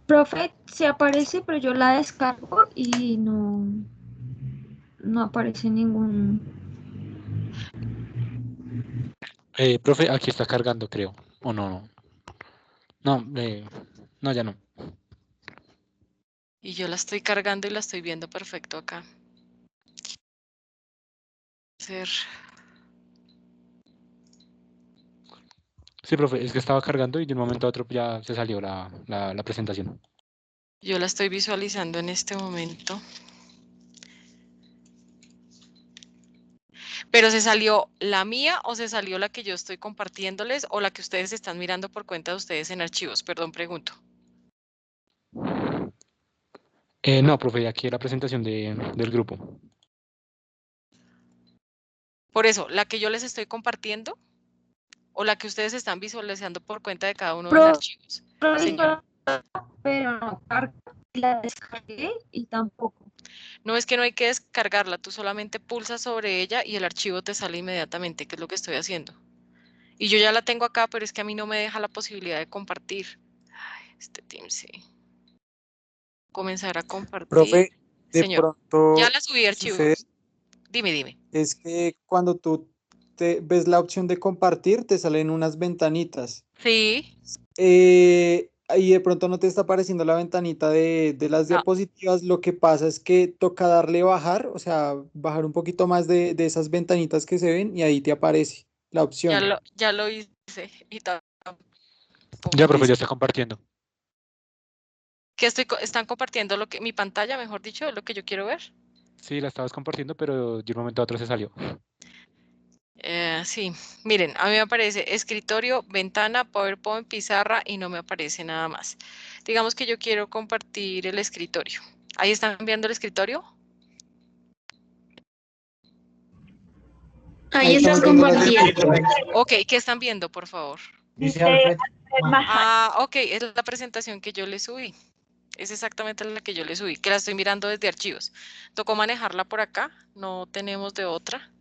Profe, se aparece, pero yo la descargo y no aparece ningún... Profe, aquí está cargando, creo. O no. No, no, ya no. Y yo la estoy cargando y la estoy viendo perfecto acá. Hacer. Sí, profe, es que estaba cargando y de un momento a otro ya se salió la presentación. Yo la estoy visualizando en este momento. Pero ¿se salió la mía o se salió la que yo estoy compartiéndoles o la que ustedes están mirando por cuenta de ustedes en archivos? Perdón, pregunto. No, profe, aquí la presentación del grupo. Por eso, ¿la que yo les estoy compartiendo o la que ustedes están visualizando por cuenta de cada uno en archivos? Señora. Pero no carga, la descargué y tampoco. No es que no hay que descargarla, tú solamente pulsas sobre ella y el archivo te sale inmediatamente, que es lo que estoy haciendo. Y yo ya la tengo acá, pero es que a mí no me deja la posibilidad de compartir. Ay, este Team sí. Comenzar a compartir. Profe, de Señor, ya pronto la subí sucede archivos. Dime. es que cuando tú ves la opción de compartir, te salen unas ventanitas. Sí. Y de pronto no te está apareciendo la ventanita de las No, diapositivas. Lo que pasa es que toca darle bajar, o sea, bajar un poquito más de esas ventanitas que se ven y ahí te aparece la opción. ya lo hice y tampoco Ya, me profe, ya Listo. está compartiendo. ¿Qué están compartiendo mi pantalla, mejor dicho, lo que yo quiero ver? Sí, la estabas compartiendo, pero de un momento a otro se salió. Sí, miren, a mí me aparece escritorio, ventana, PowerPoint, pizarra y no me aparece nada más. Digamos que yo quiero compartir el escritorio. ¿Ahí están viendo el escritorio? Ahí Estamos está viendo las compartida. diapositivas. Ok, ¿qué están viendo, por favor? Dice Alfred. Ok, es la presentación que yo le subí. Es exactamente la que yo le subí, que la estoy mirando desde archivos. Tocó manejarla por acá, no tenemos de otra.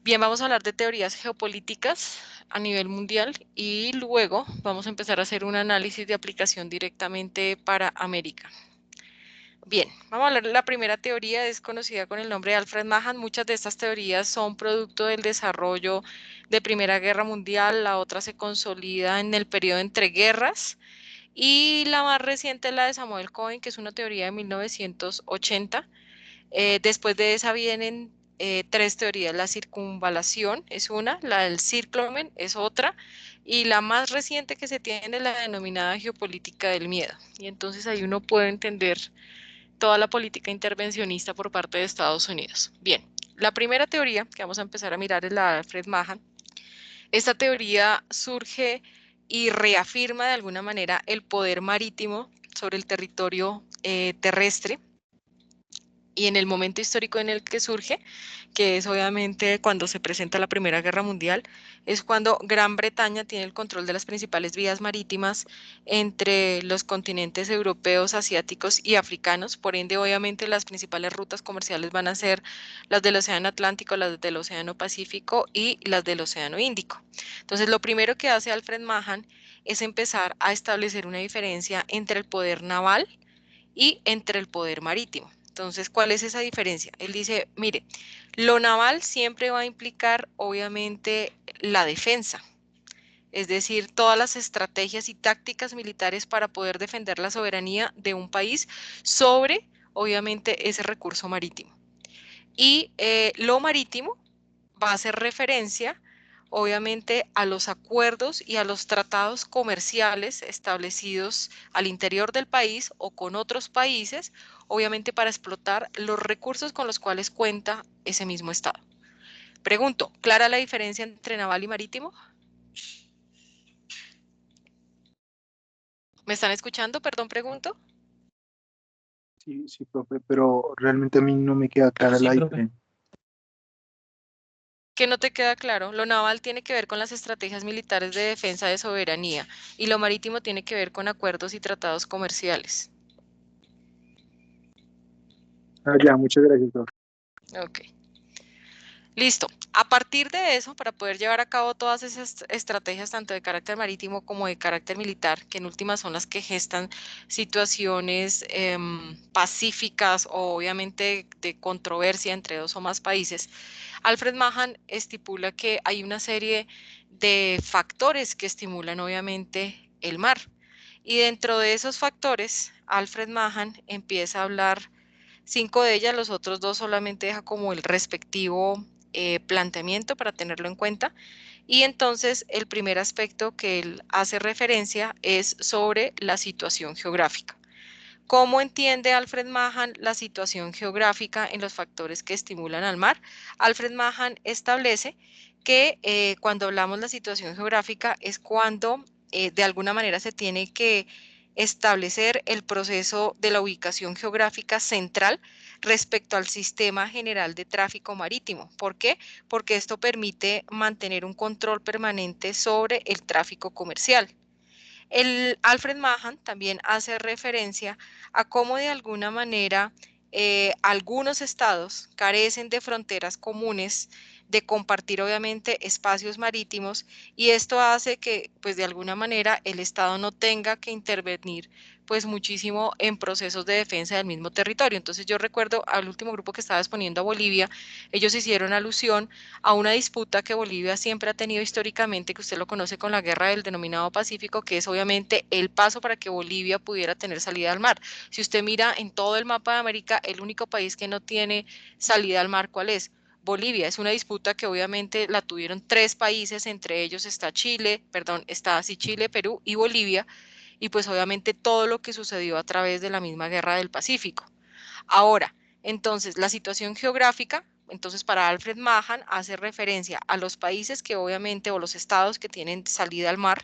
Bien, vamos a hablar de teorías geopolíticas a nivel mundial y luego vamos a empezar a hacer un análisis de aplicación directamente para América. Bien, vamos a hablar de la primera teoría, es conocida con el nombre de Alfred Mahan. Muchas de estas teorías son producto del desarrollo de Primera Guerra Mundial, la otra se consolida en el periodo entre guerras y la más reciente es la de Samuel Cohen, que es una teoría de 1980. Después de esa vienen tres teorías. La circunvalación es una, la del círclomen es otra, y la más reciente que se tiene es la denominada geopolítica del miedo. Y entonces ahí uno puede entender toda la política intervencionista por parte de Estados Unidos. Bien, la primera teoría que vamos a empezar a mirar es la de Alfred Mahan. Esta teoría surge y reafirma de alguna manera el poder marítimo sobre el territorio terrestre. y en el momento histórico en el que surge, que es obviamente cuando se presenta la Primera Guerra Mundial, es cuando Gran Bretaña tiene el control de las principales vías marítimas entre los continentes europeos, asiáticos y africanos. Por ende, obviamente, las principales rutas comerciales van a ser las del Océano Atlántico, las del Océano Pacífico y las del Océano Índico. Entonces, lo primero que hace Alfred Mahan es empezar a establecer una diferencia entre el poder naval y entre el poder marítimo. Entonces, ¿cuál es esa diferencia? Él dice, mire, lo naval siempre va a implicar, obviamente, la defensa, es decir, todas las estrategias y tácticas militares para poder defender la soberanía de un país sobre, obviamente, ese recurso marítimo. Y lo marítimo va a hacer referencia, obviamente, a los acuerdos y a los tratados comerciales establecidos al interior del país o con otros países, obviamente para explotar los recursos con los cuales cuenta ese mismo estado. Pregunto, ¿clara la diferencia entre naval y marítimo? ¿Me están escuchando? Perdón, pregunto. Sí, sí, profe, pero realmente a mí no me queda clara Sí, la profe. diferencia. ¿Qué no te queda claro? Lo naval tiene que ver con las estrategias militares de defensa de soberanía y lo marítimo tiene que ver con acuerdos y tratados comerciales. Ah, ya, muchas gracias, profe. Ok. Listo. A partir de eso, para poder llevar a cabo todas esas estrategias, tanto de carácter marítimo como de carácter militar, que en últimas son las que gestan situaciones pacíficas o obviamente de controversia entre dos o más países, Alfred Mahan estipula que hay una serie de factores que estimulan obviamente el mar. Y dentro de esos factores, Alfred Mahan empieza a hablar 5 de ellas, los otros 2 solamente deja como el respectivo planteamiento para tenerlo en cuenta. Y entonces el primer aspecto que él hace referencia es sobre la situación geográfica. ¿Cómo entiende Alfred Mahan la situación geográfica en los factores que estimulan al mar? Alfred Mahan establece que cuando hablamos de la situación geográfica es cuando de alguna manera se tiene que establecer el proceso de la ubicación geográfica central respecto al sistema general de tráfico marítimo. ¿Por qué? Porque esto permite mantener un control permanente sobre el tráfico comercial. El Alfred Mahan también hace referencia a cómo de alguna manera algunos estados carecen de fronteras comunes, de compartir obviamente espacios marítimos y esto hace que pues de alguna manera el estado no tenga que intervenir pues muchísimo en procesos de defensa del mismo territorio. Entonces yo recuerdo al último grupo que estaba exponiendo a Bolivia, ellos hicieron alusión a una disputa que Bolivia siempre ha tenido históricamente, que usted lo conoce con la guerra del denominado Pacífico, que es obviamente el paso para que Bolivia pudiera tener salida al mar. Si usted mira en todo el mapa de América, el único país que no tiene salida al mar, ¿cuál es? Bolivia. Es una disputa que obviamente la tuvieron 3 países, entre ellos está Chile, perdón, está así Chile, Perú y Bolivia, y pues obviamente todo lo que sucedió a través de la misma guerra del Pacífico. Ahora, entonces, la situación geográfica, entonces para Alfred Mahan hace referencia a los países que obviamente, o los estados que tienen salida al mar,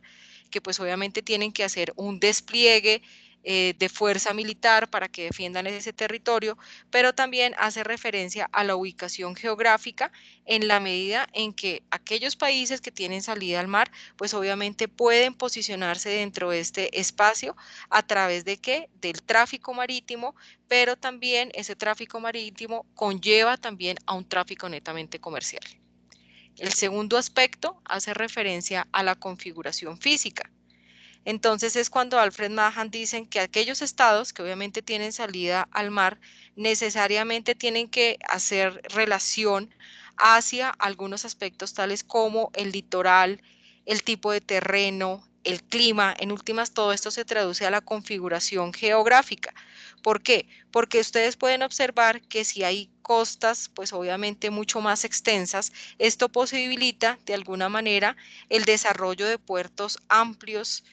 que pues obviamente tienen que hacer un despliegue de fuerza militar para que defiendan ese territorio, pero también hace referencia a la ubicación geográfica en la medida en que aquellos países que tienen salida al mar, pues obviamente pueden posicionarse dentro de este espacio a través de qué? Del tráfico marítimo, pero también ese tráfico marítimo conlleva también a un tráfico netamente comercial. El segundo aspecto hace referencia a la configuración física. Entonces es cuando Alfred Mahan dicen que aquellos estados que obviamente tienen salida al mar necesariamente tienen que hacer relación hacia algunos aspectos tales como el litoral, el tipo de terreno, el clima. En últimas, todo esto se traduce a la configuración geográfica. ¿Por qué? Porque ustedes pueden observar que si hay costas, pues obviamente mucho más extensas, esto posibilita de alguna manera el desarrollo de puertos amplios,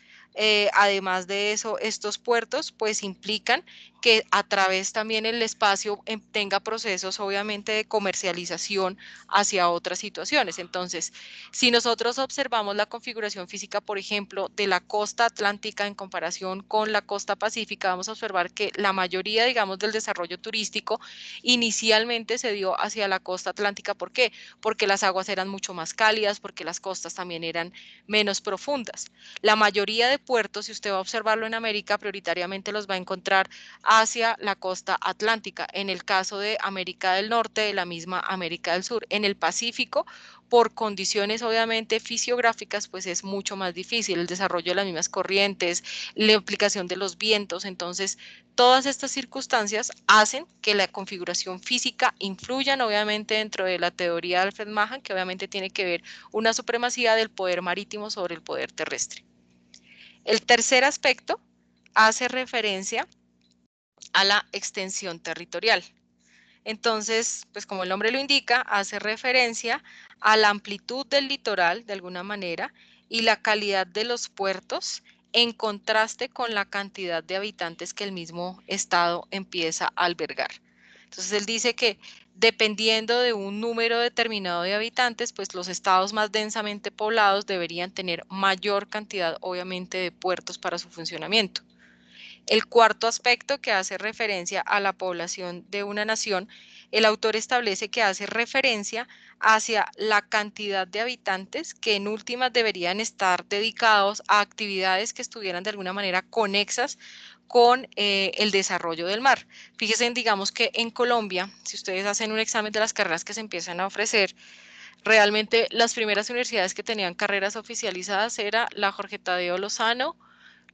Además de eso, estos puertos pues implican que a través también el espacio tenga procesos obviamente de comercialización hacia otras situaciones. Entonces, si nosotros observamos la configuración física, por ejemplo, de la costa atlántica en comparación con la costa pacífica, vamos a observar que la mayoría, digamos, del desarrollo turístico inicialmente se dio hacia la costa atlántica. ¿Por qué? Porque las aguas eran mucho más cálidas, porque las costas también eran menos profundas. La mayoría de puertos, si usted va a observarlo en América, prioritariamente los va a encontrar hacia la costa atlántica. En el caso de América del Norte, de la misma América del Sur. En el Pacífico, por condiciones obviamente fisiográficas, pues es mucho más difícil el desarrollo de las mismas corrientes, la aplicación de los vientos. Entonces, todas estas circunstancias hacen que la configuración física influyan obviamente dentro de la teoría de Alfred Mahan, que obviamente tiene que ver una supremacía del poder marítimo sobre el poder terrestre. El tercer aspecto hace referencia a la extensión territorial. Entonces, pues como el nombre lo indica, hace referencia a la amplitud del litoral de alguna manera y la calidad de los puertos en contraste con la cantidad de habitantes que el mismo estado empieza a albergar. Entonces él dice que dependiendo de un número determinado de habitantes, pues los estados más densamente poblados deberían tener mayor cantidad, obviamente, de puertos para su funcionamiento. El cuarto aspecto, que hace referencia a la población de una nación, el autor establece que hace referencia hacia la cantidad de habitantes que en últimas deberían estar dedicados a actividades que estuvieran de alguna manera conexas con el desarrollo del mar. Fíjense, digamos que en Colombia, si ustedes hacen un examen de las carreras que se empiezan a ofrecer, realmente las primeras universidades que tenían carreras oficializadas era la Jorge Tadeo Lozano,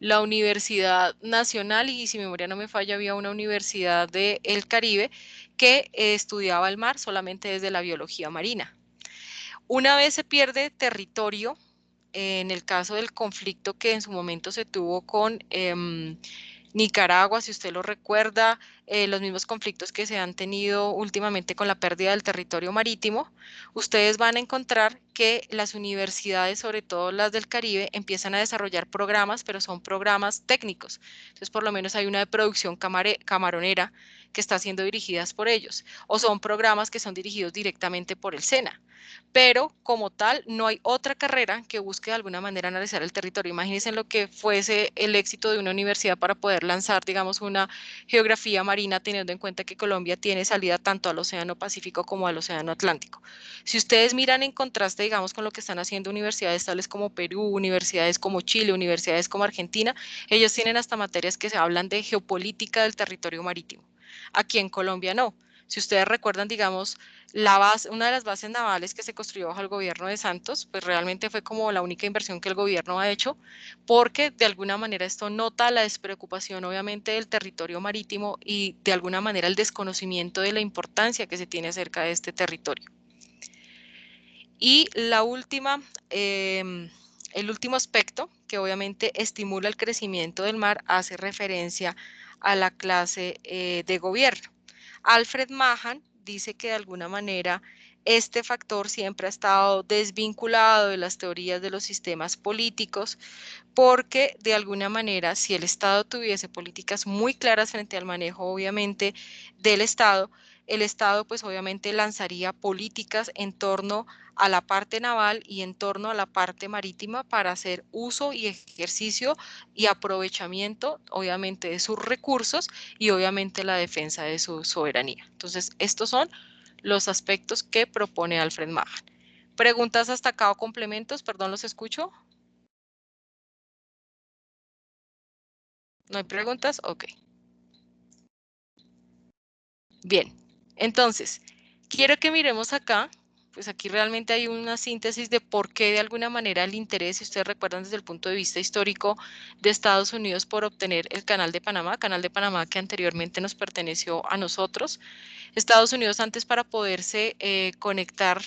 la Universidad Nacional, y si mi memoria no me falla, había una universidad del Caribe que estudiaba el mar solamente desde la biología marina. Una vez se pierde territorio, en el caso del conflicto que en su momento se tuvo con Nicaragua, si usted lo recuerda, los mismos conflictos que se han tenido últimamente con la pérdida del territorio marítimo, ustedes van a encontrar que las universidades, sobre todo las del Caribe, empiezan a desarrollar programas, pero son programas técnicos. Entonces, por lo menos hay una de producción camaronera que está siendo dirigidas por ellos, o son programas que son dirigidos directamente por el SENA. Pero como tal, no hay otra carrera que busque de alguna manera analizar el territorio. Imagínense lo que fuese el éxito de una universidad para poder lanzar, digamos, una geografía marina, teniendo en cuenta que Colombia tiene salida tanto al Océano Pacífico como al Océano Atlántico. Si ustedes miran en contraste, digamos, con lo que están haciendo universidades tales como Perú, universidades como Chile, universidades como Argentina, ellos tienen hasta materias que se hablan de geopolítica del territorio marítimo. Aquí en Colombia no. Si ustedes recuerdan, digamos, una de las bases navales que se construyó bajo el gobierno de Santos, pues realmente fue como la única inversión que el gobierno ha hecho, porque de alguna manera esto nota la despreocupación obviamente del territorio marítimo y de alguna manera el desconocimiento de la importancia que se tiene acerca de este territorio. Y la última, el último aspecto que obviamente estimula el crecimiento del mar hace referencia a la clase de gobierno. Alfred Mahan dice que de alguna manera este factor siempre ha estado desvinculado de las teorías de los sistemas políticos, porque de alguna manera si el Estado tuviese políticas muy claras frente al manejo obviamente del Estado, el Estado pues obviamente lanzaría políticas en torno a la parte naval y en torno a la parte marítima para hacer uso y ejercicio y aprovechamiento obviamente de sus recursos y obviamente la defensa de su soberanía. Entonces estos son los aspectos que propone Alfred Mahan. ¿Preguntas hasta acá o complementos? Perdón, los escucho. ¿No hay preguntas? Ok. Bien, entonces, quiero que miremos acá, pues aquí realmente hay una síntesis de por qué de alguna manera el interés, si ustedes recuerdan desde el punto de vista histórico de Estados Unidos por obtener el Canal de Panamá que anteriormente nos perteneció a nosotros. Estados Unidos antes para poderse conectar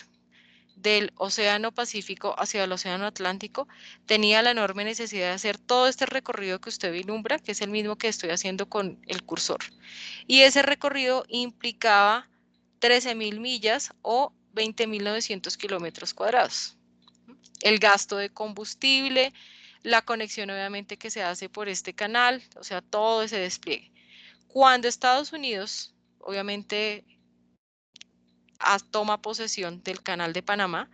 del Océano Pacífico hacia el Océano Atlántico, tenía la enorme necesidad de hacer todo este recorrido que usted vislumbra, que es el mismo que estoy haciendo con el cursor. Y ese recorrido implicaba 13.000 millas o 20.900 kilómetros cuadrados. El gasto de combustible, la conexión obviamente que se hace por este canal, o sea, todo ese despliegue. Cuando Estados Unidos, obviamente, toma posesión del Canal de Panamá,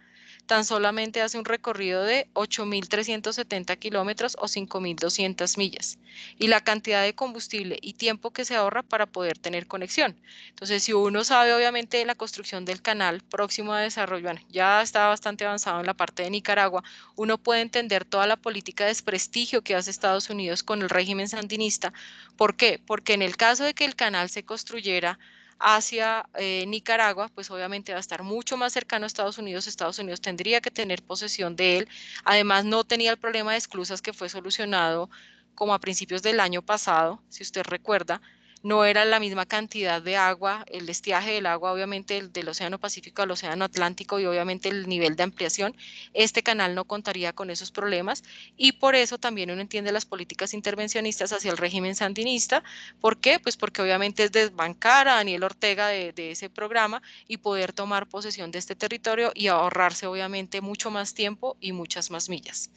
tan solamente hace un recorrido de 8.370 kilómetros o 5.200 millas, y la cantidad de combustible y tiempo que se ahorra para poder tener conexión. Entonces, si uno sabe obviamente de la construcción del canal próximo a desarrollo, bueno, ya está bastante avanzado en la parte de Nicaragua, uno puede entender toda la política de desprestigio que hace Estados Unidos con el régimen sandinista. ¿Por qué? Porque en el caso de que el canal se construyera hacia Nicaragua, pues obviamente va a estar mucho más cercano a Estados Unidos tendría que tener posesión de él, además no tenía el problema de esclusas que fue solucionado como a principios del año pasado, si usted recuerda, no era la misma cantidad de agua, el estiaje del agua obviamente del Océano Pacífico al Océano Atlántico y obviamente el nivel de ampliación, este canal no contaría con esos problemas y por eso también uno entiende las políticas intervencionistas hacia el régimen sandinista. ¿Por qué? Pues porque obviamente es desbancar a Daniel Ortega de ese programa y poder tomar posesión de este territorio y ahorrarse obviamente mucho más tiempo y muchas más millas.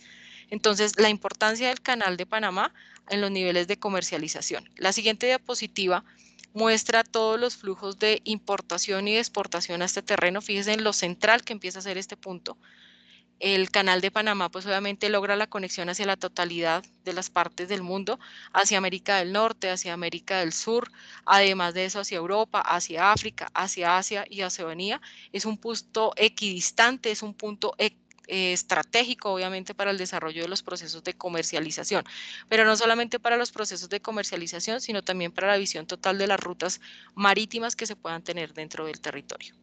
Entonces, la importancia del Canal de Panamá en los niveles de comercialización. La siguiente diapositiva muestra todos los flujos de importación y de exportación a este terreno. Fíjense en lo central que empieza a ser este punto. El Canal de Panamá, pues obviamente logra la conexión hacia la totalidad de las partes del mundo, hacia América del Norte, hacia América del Sur, además de eso hacia Europa, hacia África, hacia Asia y Oceanía. Es un punto equidistante, es un punto estratégico, obviamente, para el desarrollo de los procesos de comercialización, pero no solamente para los procesos de comercialización, sino también para la visión total de las rutas marítimas que se puedan tener dentro del territorio.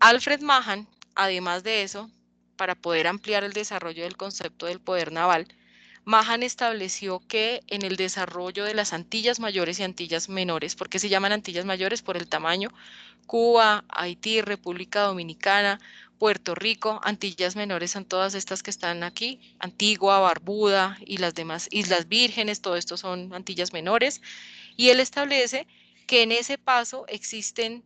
Alfred Mahan, además de eso, para poder ampliar el desarrollo del concepto del poder naval, Mahan estableció que en el desarrollo de las Antillas Mayores y Antillas Menores, ¿por qué se llaman Antillas Mayores? Por el tamaño, Cuba, Haití, República Dominicana, Puerto Rico, Antillas Menores son todas estas que están aquí, Antigua, Barbuda y las demás Islas Vírgenes, todo esto son Antillas Menores, y él establece que en ese paso existen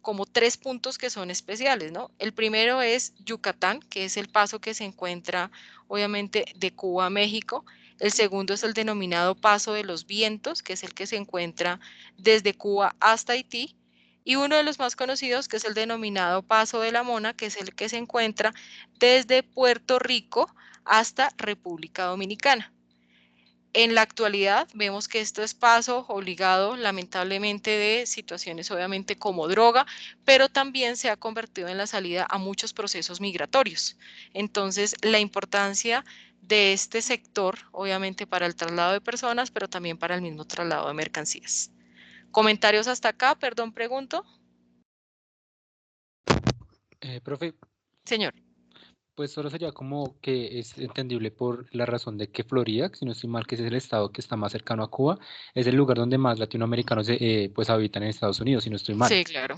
como 3 puntos que son especiales, ¿no? El primero es Yucatán, que es el paso que se encuentra obviamente de Cuba a México. El segundo es el denominado Paso de los Vientos, que es el que se encuentra desde Cuba hasta Haití. Y uno de los más conocidos, que es el denominado Paso de la Mona, que es el que se encuentra desde Puerto Rico hasta República Dominicana. En la actualidad vemos que esto es paso obligado, lamentablemente, de situaciones obviamente como droga, pero también se ha convertido en la salida a muchos procesos migratorios. Entonces, la importancia de este sector, obviamente para el traslado de personas, pero también para el mismo traslado de mercancías. ¿Comentarios hasta acá? Perdón, pregunto. Profe, Señor. pues solo sería como que es entendible por la razón de que Florida, si no estoy mal, que es el estado que está más cercano a Cuba, es el lugar donde más latinoamericanos pues habitan en Estados Unidos, si no estoy mal. Sí, claro.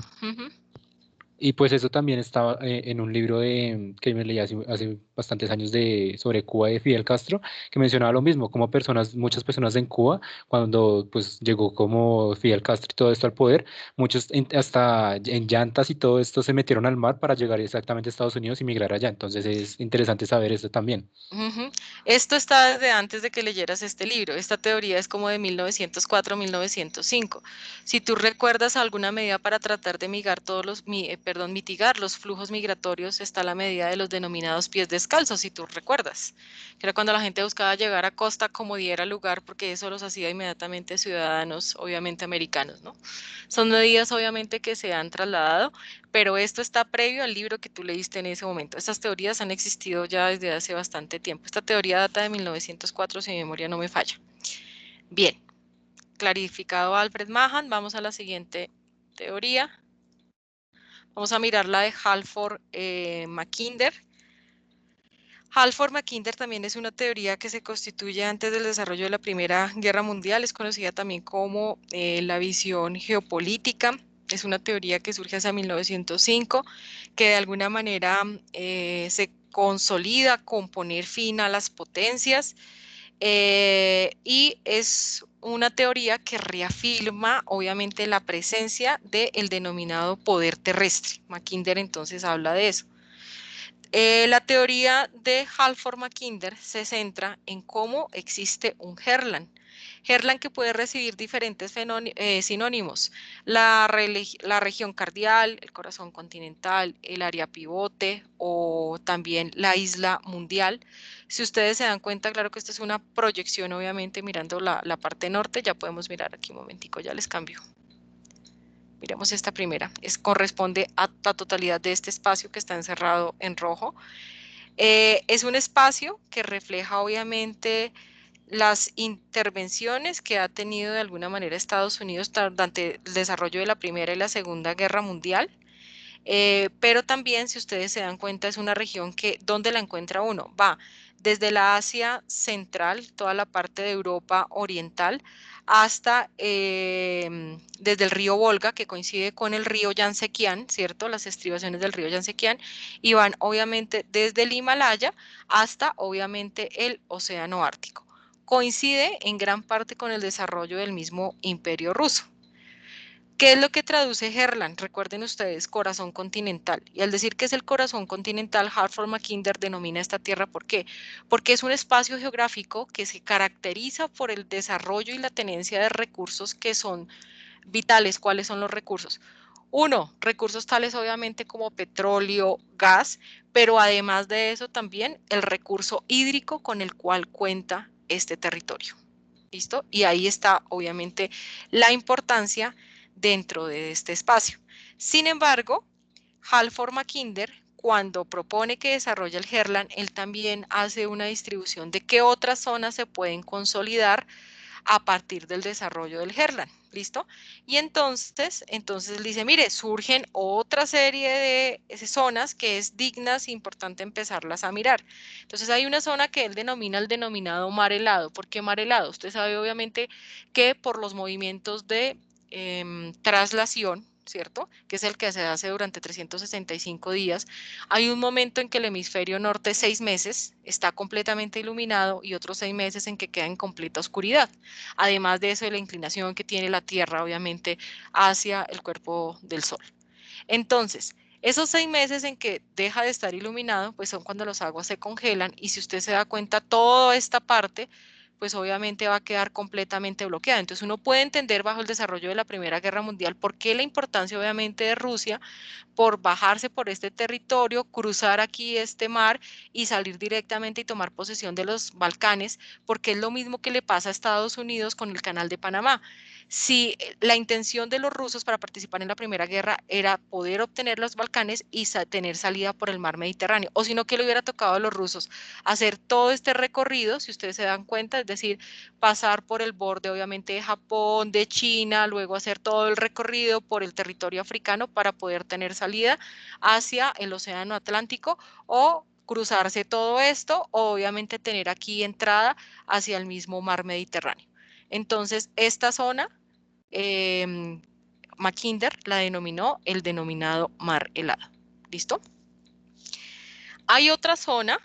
Y pues eso también estaba en un libro que me leí hace bastantes años sobre Cuba de Fidel Castro, que mencionaba lo mismo, como muchas personas en Cuba, cuando pues llegó como Fidel Castro y todo esto al poder, muchos hasta en llantas y todo esto se metieron al mar para llegar exactamente a Estados Unidos y migrar allá. Entonces es interesante saber esto también. Esto está desde antes de que leyeras este libro. Esta teoría es como de 1904-1905. Si tú recuerdas alguna medida para tratar de mitigar los flujos migratorios, está la medida de los denominados pies descalzos, si tú recuerdas, que era cuando la gente buscaba llegar a costa como diera lugar, porque eso los hacía inmediatamente ciudadanos, obviamente americanos, ¿no? Son medidas obviamente que se han trasladado, pero esto está previo al libro que tú leíste en ese momento. Estas teorías han existido ya desde hace bastante tiempo. Esta teoría data de 1904, si mi memoria no me falla. Bien, clarificado Alfred Mahan, vamos a la siguiente teoría. Vamos a mirar la de Halford Mackinder. Halford Mackinder también es una teoría que se constituye antes del desarrollo de la Primera Guerra Mundial, es conocida también como la visión geopolítica. Es una teoría que surge hacia 1905, que de alguna manera se consolida con poner fin a las potencias y es una teoría que reafirma obviamente la presencia del denominado poder terrestre. Mackinder entonces habla de eso. La teoría de Halford-Mackinder se centra en cómo existe un Herland. Herland que puede recibir diferentes sinónimos, la región cardial, el corazón continental, el área pivote o también la isla mundial. Si ustedes se dan cuenta, claro que esta es una proyección, obviamente mirando la parte norte, ya podemos mirar aquí un momentico, ya les cambio. Miremos esta primera, corresponde a la totalidad de este espacio que está encerrado en rojo. Es un espacio que refleja obviamente las intervenciones que ha tenido de alguna manera Estados Unidos durante el desarrollo de la Primera y la Segunda Guerra Mundial. Pero también, si ustedes se dan cuenta, es una región que, ¿dónde la encuentra uno? Va desde la Asia Central, toda la parte de Europa Oriental, hasta desde el río Volga, que coincide con el río Yansequián, ¿cierto? Las estribaciones del río Yansequián, y van obviamente desde el Himalaya hasta obviamente el Océano Ártico. Coincide en gran parte con el desarrollo del mismo Imperio Ruso. ¿Qué es lo que traduce Herland? Recuerden ustedes, corazón continental. Y al decir que es el corazón continental, Halford-Mackinder denomina esta tierra, ¿por qué? Porque es un espacio geográfico que se caracteriza por el desarrollo y la tenencia de recursos que son vitales. ¿Cuáles son los recursos? Uno, recursos tales obviamente como petróleo, gas, pero además de eso también el recurso hídrico con el cual cuenta este territorio. ¿Listo? Y ahí está obviamente la importancia dentro de este espacio. Sin embargo, Halford-Mackinder, cuando propone que desarrolle el Herland, él también hace una distribución de qué otras zonas se pueden consolidar a partir del desarrollo del Herland. ¿Listo? Y entonces dice, mire, surgen otra serie de zonas que es dignas e importante empezarlas a mirar. Entonces hay una zona que él denomina el denominado mar helado. ¿Por qué mar helado? Usted sabe obviamente que por los movimientos de traslación, ¿cierto? Que es el que se hace durante 365 días. Hay un momento en que el hemisferio norte, 6 meses, está completamente iluminado y otros 6 meses en que queda en completa oscuridad. Además de eso, de la inclinación que tiene la Tierra, obviamente, hacia el cuerpo del Sol. Entonces, esos 6 meses en que deja de estar iluminado, pues son cuando las aguas se congelan y si usted se da cuenta, toda esta parte pues obviamente va a quedar completamente bloqueada. Entonces uno puede entender bajo el desarrollo de la Primera Guerra Mundial por qué la importancia obviamente de Rusia por bajarse por este territorio, cruzar aquí este mar y salir directamente y tomar posesión de los Balcanes, porque es lo mismo que le pasa a Estados Unidos con el Canal de Panamá. Si la intención de los rusos para participar en la Primera Guerra era poder obtener los Balcanes y tener salida por el mar Mediterráneo, o si no que le hubiera tocado a los rusos hacer todo este recorrido, si ustedes se dan cuenta, es decir, pasar por el borde obviamente de Japón, de China, luego hacer todo el recorrido por el territorio africano para poder tener salida hacia el Océano Atlántico o cruzarse todo esto, o obviamente tener aquí entrada hacia el mismo mar Mediterráneo. Entonces, esta zona, Mackinder la denominó el denominado mar helado. ¿Listo? Hay otra zona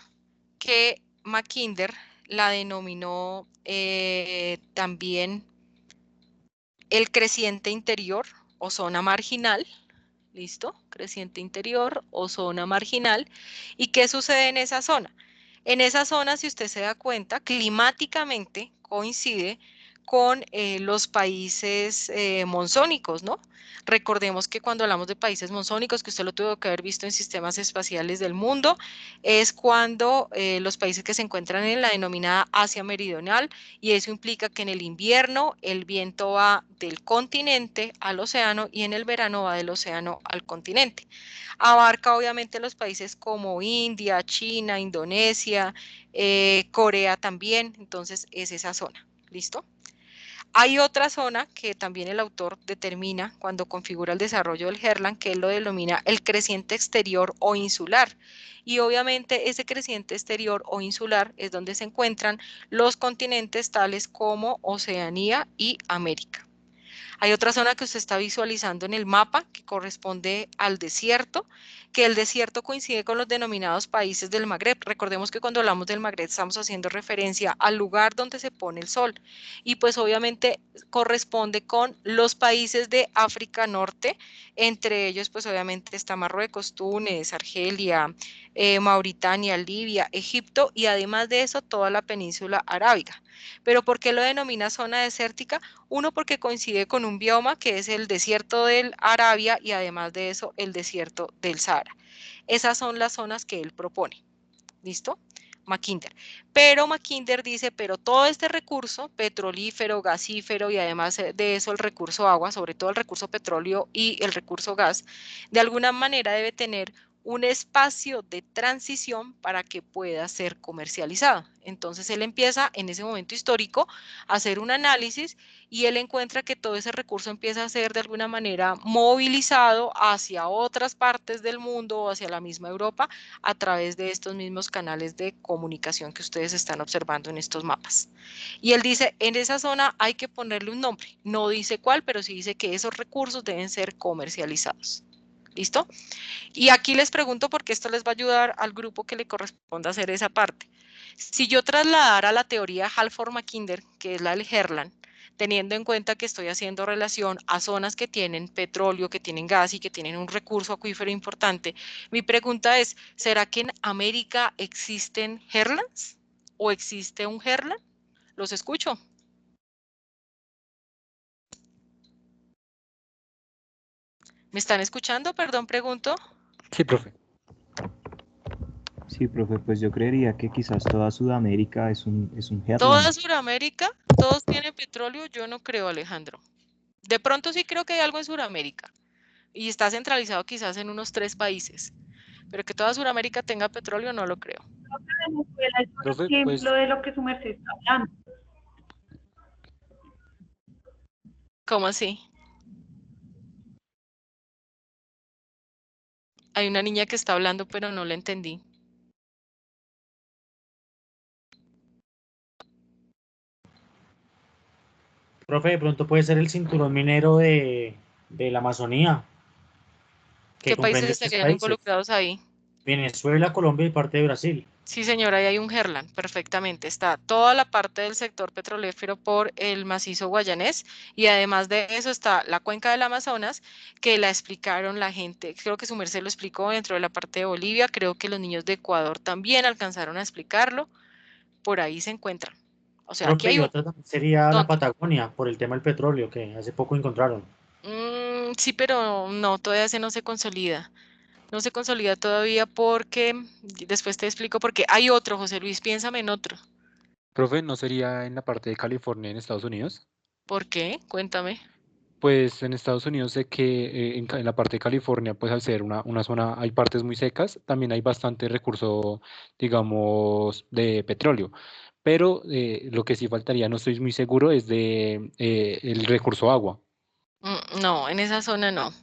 que Mackinder la denominó también el creciente interior o zona marginal. ¿Listo? Creciente interior o zona marginal. ¿Y qué sucede en esa zona? En esa zona, si usted se da cuenta, climáticamente coincide con los países monzónicos, ¿no? Recordemos que cuando hablamos de países monzónicos, que usted lo tuvo que haber visto en sistemas espaciales del mundo, es cuando los países que se encuentran en la denominada Asia Meridional, y eso implica que en el invierno el viento va del continente al océano y en el verano va del océano al continente. Abarca obviamente los países como India, China, Indonesia, Corea también, entonces es esa zona, ¿listo? Hay otra zona que también el autor determina cuando configura el desarrollo del Herland, que él lo denomina el creciente exterior o insular. Y obviamente ese creciente exterior o insular es donde se encuentran los continentes tales como Oceanía y América. Hay otra zona que usted está visualizando en el mapa que corresponde al desierto, que el desierto coincide con los denominados países del Magreb. Recordemos que cuando hablamos del Magreb estamos haciendo referencia al lugar donde se pone el sol y pues obviamente corresponde con los países de África Norte, entre ellos pues obviamente está Marruecos, Túnez, Argelia, Mauritania, Libia, Egipto y además de eso toda la península arábiga. ¿Pero por qué lo denomina zona desértica? Uno, porque coincide con un bioma que es el desierto del Arabia y además de eso el desierto del Sahara. Esas son las zonas que él propone. ¿Listo? Mackinder. Pero Mackinder dice, pero todo este recurso petrolífero, gasífero y además de eso el recurso agua, sobre todo el recurso petróleo y el recurso gas, de alguna manera debe tener un espacio de transición para que pueda ser comercializado. Entonces él empieza en ese momento histórico a hacer un análisis y él encuentra que todo ese recurso empieza a ser de alguna manera movilizado hacia otras partes del mundo o hacia la misma Europa a través de estos mismos canales de comunicación que ustedes están observando en estos mapas. Y él dice, en esa zona hay que ponerle un nombre, no dice cuál, pero sí dice que esos recursos deben ser comercializados. ¿Listo? Y aquí les pregunto porque esto les va a ayudar al grupo que le corresponda hacer esa parte. Si yo trasladara la teoría Halford-Mackinder, que es la del Herland, teniendo en cuenta que estoy haciendo relación a zonas que tienen petróleo, que tienen gas y que tienen un recurso acuífero importante, mi pregunta es, ¿será que en América existen Herlands? ¿O existe un Herland? Los escucho. ¿Me están escuchando? Perdón, pregunto. Sí, profe. Sí, profe, pues yo creería que quizás toda Sudamérica es un ¿Toda Herland. Sudamérica? ¿Todos tienen petróleo? Yo no creo, Alejandro. De pronto sí creo que hay algo en Sudamérica y está centralizado quizás en unos 3 países, pero que toda Sudamérica tenga petróleo no lo creo. Venezuela es un Profe, ejemplo pues, de lo que su merced está hablando. ¿Cómo así? Hay una niña que está hablando, pero no la entendí. Profe, de pronto puede ser el cinturón minero de la Amazonía, que ¿Qué países comprende 3 estarían países, involucrados ahí? Venezuela, Colombia y parte de Brasil. Sí, señora, ahí hay un Herland, perfectamente. Está toda la parte del sector petrolífero por el macizo guayanés y además de eso está la cuenca del Amazonas, que la explicaron la gente. Creo que su merced lo explicó dentro de la parte de Bolivia. Creo que los niños de Ecuador también alcanzaron a explicarlo. Por ahí se encuentran. O sea, aquí Profe, hay y un... otra también sería la ¿Dónde? Patagonia, por el tema del petróleo, que hace poco encontraron. Sí, pero no, todavía se no se consolida. No se consolida todavía porque, después te explico porque hay otro, José Luis, piénsame en otro. profe, ¿no sería en la parte de California en Estados Unidos? ¿Por qué? Cuéntame. Pues en Estados Unidos sé que en la parte de California, pues al ser una zona, hay partes muy secas, también hay bastante recurso, digamos, de petróleo. Pero lo que sí faltaría, no estoy muy seguro, es de el recurso agua. No, en esa zona no.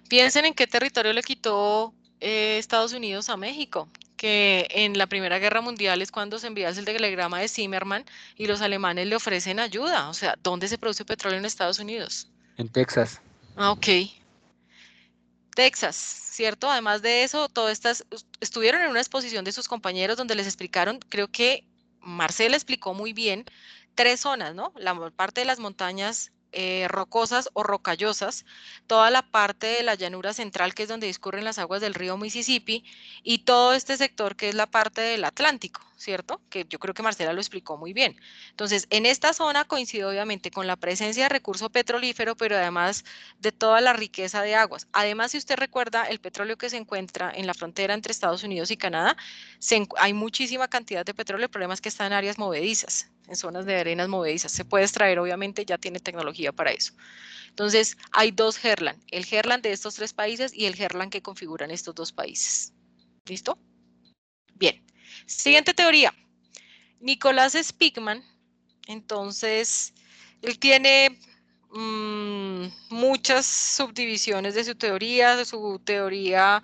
Piensen en qué territorio le quitó Estados Unidos a México, que en la Primera Guerra Mundial es cuando se envía el telegrama de Zimmerman y los alemanes le ofrecen ayuda. O sea, ¿dónde se produce petróleo en Estados Unidos? En Texas. Ah, ok. Texas, ¿cierto? Además de eso, todas estas estuvieron en una exposición de sus compañeros donde les explicaron, creo que Marcela explicó muy bien, 3 zonas, ¿no? La parte de las montañas rocosas o rocallosas, toda la parte de la llanura central, que es donde discurren las aguas del río Mississippi, y todo este sector que es la parte del Atlántico, ¿cierto? Que yo creo que Marcela lo explicó muy bien. Entonces, en esta zona coincide obviamente con la presencia de recurso petrolífero, pero además de toda la riqueza de aguas. Además, si usted recuerda, el petróleo que se encuentra en la frontera entre Estados Unidos y Canadá, hay muchísima cantidad de petróleo, el problema es que está en áreas movedizas, en zonas de arenas movedizas. Se puede extraer, obviamente, ya tiene tecnología para eso. Entonces, hay 2 Herland, el Herland de estos 3 países y el Herland que configuran estos 2 países. ¿Listo? Bien. Siguiente teoría. Nicolás Spigman, entonces, él tiene muchas subdivisiones de su teoría. Su teoría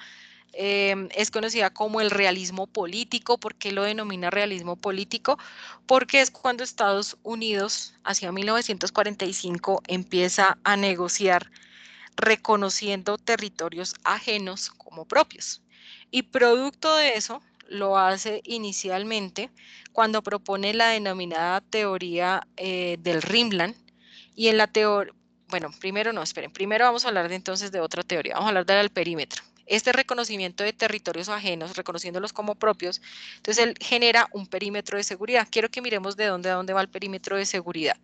es conocida como el realismo político. ¿Por qué lo denomina realismo político? Porque es cuando Estados Unidos, hacia 1945, empieza a negociar reconociendo territorios ajenos como propios. Y producto de eso, lo hace inicialmente cuando propone la denominada teoría del Rimland. Y en la teoría, bueno, primero no, esperen, primero vamos a hablar de entonces de otra teoría, vamos a hablar del perímetro. este reconocimiento de territorios ajenos, reconociéndolos como propios, entonces él genera un perímetro de seguridad. Quiero que miremos de dónde a dónde va el perímetro de seguridad.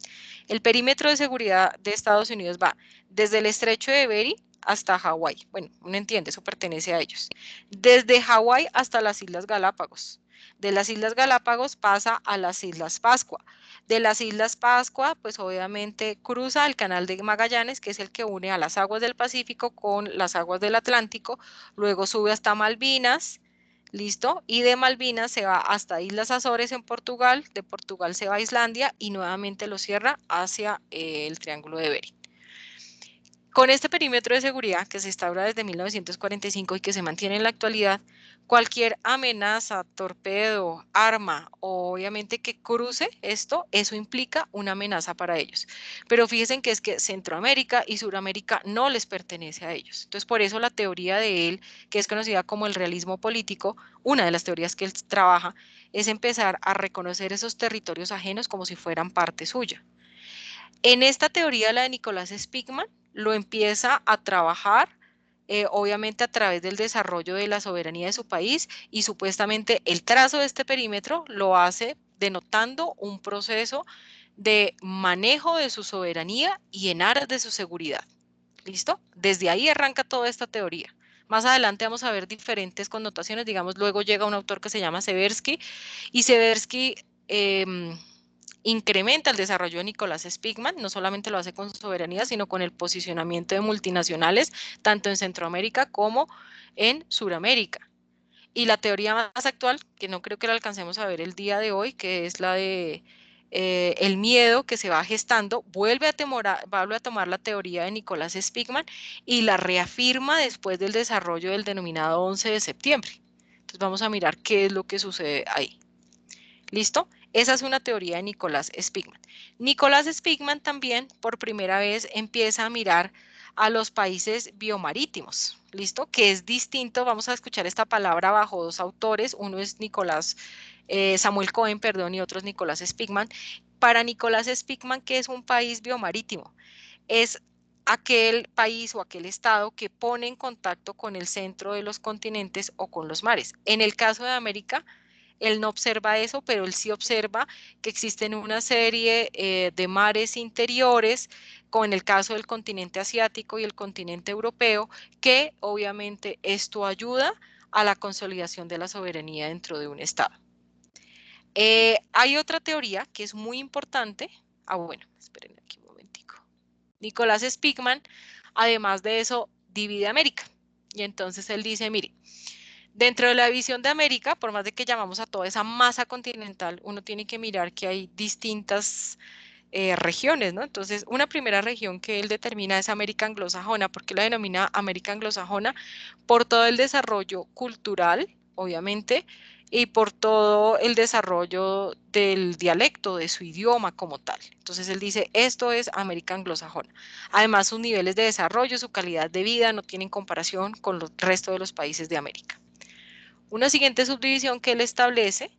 El perímetro de seguridad de Estados Unidos va desde el estrecho de Bering hasta Hawái. Bueno, uno entiende, eso pertenece a ellos. Desde Hawái hasta las Islas Galápagos. De las Islas Galápagos pasa a las Islas Pascua. De las Islas Pascua, pues obviamente cruza el Canal de Magallanes, que es el que une a las aguas del Pacífico con las aguas del Atlántico. Luego sube hasta Malvinas, ¿listo? Y de Malvinas se va hasta Islas Azores en Portugal. De Portugal se va a Islandia y nuevamente lo cierra hacia el Triángulo de Bering. Con este perímetro de seguridad que se instaura desde 1945 y que se mantiene en la actualidad, cualquier amenaza, torpedo, arma, o obviamente que cruce esto, eso implica una amenaza para ellos. Pero fíjense que es que Centroamérica y Suramérica no les pertenece a ellos. Entonces, por eso la teoría de él, que es conocida como el realismo político, una de las teorías que él trabaja, es empezar a reconocer esos territorios ajenos como si fueran parte suya. En esta teoría, la de Nicolás Spigman, lo empieza a trabajar, obviamente a través del desarrollo de la soberanía de su país, y supuestamente el trazo de este perímetro lo hace denotando un proceso de manejo de su soberanía y en aras de su seguridad. ¿Listo? Desde ahí arranca toda esta teoría. Más adelante vamos a ver diferentes connotaciones, digamos, luego llega un autor que se llama Seversky, y Seversky incrementa el desarrollo de Nicolás Spigman, no solamente lo hace con soberanía, sino con el posicionamiento de multinacionales, tanto en Centroamérica como en Suramérica. Y la teoría más actual, que no creo que la alcancemos a ver el día de hoy, que es la de el miedo que se va gestando, vuelve a tomar la teoría de Nicolás Spigman y la reafirma después del desarrollo del denominado 11 de septiembre. Entonces vamos a mirar qué es lo que sucede ahí. ¿Listo? Esa es una teoría de Nicolás Spigman. Nicolás Spigman también por primera vez empieza a mirar a los países biomarítimos, ¿listo? Que es distinto, vamos a escuchar esta palabra bajo dos autores, uno es Samuel Cohen, perdón, y otro es Nicolás Spigman. Para Nicolás Spigman, ¿qué es un país biomarítimo? Es aquel país o aquel estado que pone en contacto con el centro de los continentes o con los mares. En el caso de América, él no observa eso, pero él sí observa que existen una serie de mares interiores, como en el caso del continente asiático y el continente europeo, que obviamente esto ayuda a la consolidación de la soberanía dentro de un estado. Hay otra teoría que es muy importante. Bueno, esperen aquí un momentico. Nicolás Spigman, además de eso, divide América. Y entonces él dice, mire, dentro de la división de América, por más de que llamamos a toda esa masa continental, uno tiene que mirar que hay distintas regiones, ¿no? Entonces, una primera región que él determina es América anglosajona. ¿Por qué la denomina América anglosajona? Por todo el desarrollo cultural, obviamente, y por todo el desarrollo del dialecto, de su idioma como tal. Entonces, él dice, esto es América anglosajona. Además, sus niveles de desarrollo, su calidad de vida no tienen comparación con el resto de los países de América. Una siguiente subdivisión que él establece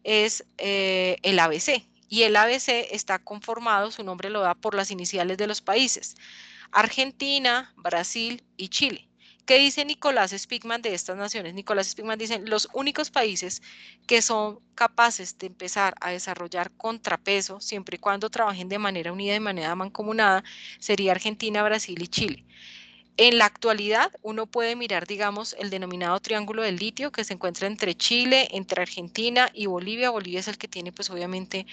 es el ABC, y el ABC está conformado, su nombre lo da por las iniciales de los países, Argentina, Brasil y Chile. ¿Qué dice Nicolás Spigman de estas naciones? Nicolás Spigman dice, los únicos países que son capaces de empezar a desarrollar contrapeso, siempre y cuando trabajen de manera unida y de manera mancomunada, sería Argentina, Brasil y Chile. En la actualidad, uno puede mirar, digamos, el denominado triángulo del litio que se encuentra entre Chile, entre Argentina y Bolivia. Bolivia es el que tiene, pues, obviamente,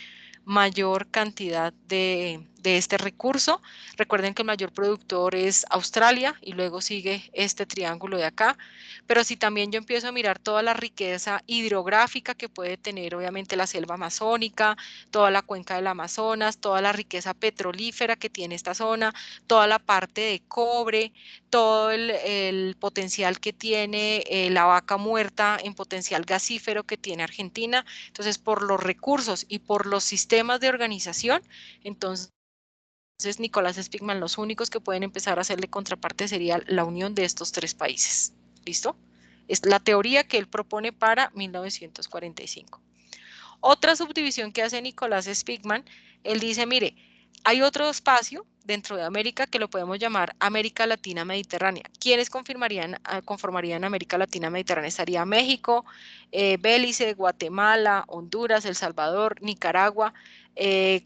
mayor cantidad de este recurso. Recuerden que el mayor productor es Australia y luego sigue este triángulo de acá. Pero si también yo empiezo a mirar toda la riqueza hidrográfica que puede tener, obviamente, la selva amazónica, toda la cuenca del Amazonas, toda la riqueza petrolífera que tiene esta zona, toda la parte de cobre, todo el potencial que tiene la vaca muerta en potencial gasífero que tiene Argentina. Entonces, por los recursos y por los sistemas de organización, entonces Nicolás Spigman, los únicos que pueden empezar a hacerle contraparte sería la unión de estos tres países. ¿Listo? Es la teoría que él propone para 1945. Otra subdivisión que hace Nicolás Spigman, él dice, mire, hay otro espacio dentro de América que lo podemos llamar América Latina Mediterránea. ¿Quiénes conformarían América Latina Mediterránea? Estaría México, Belice, Guatemala, Honduras, El Salvador, Nicaragua,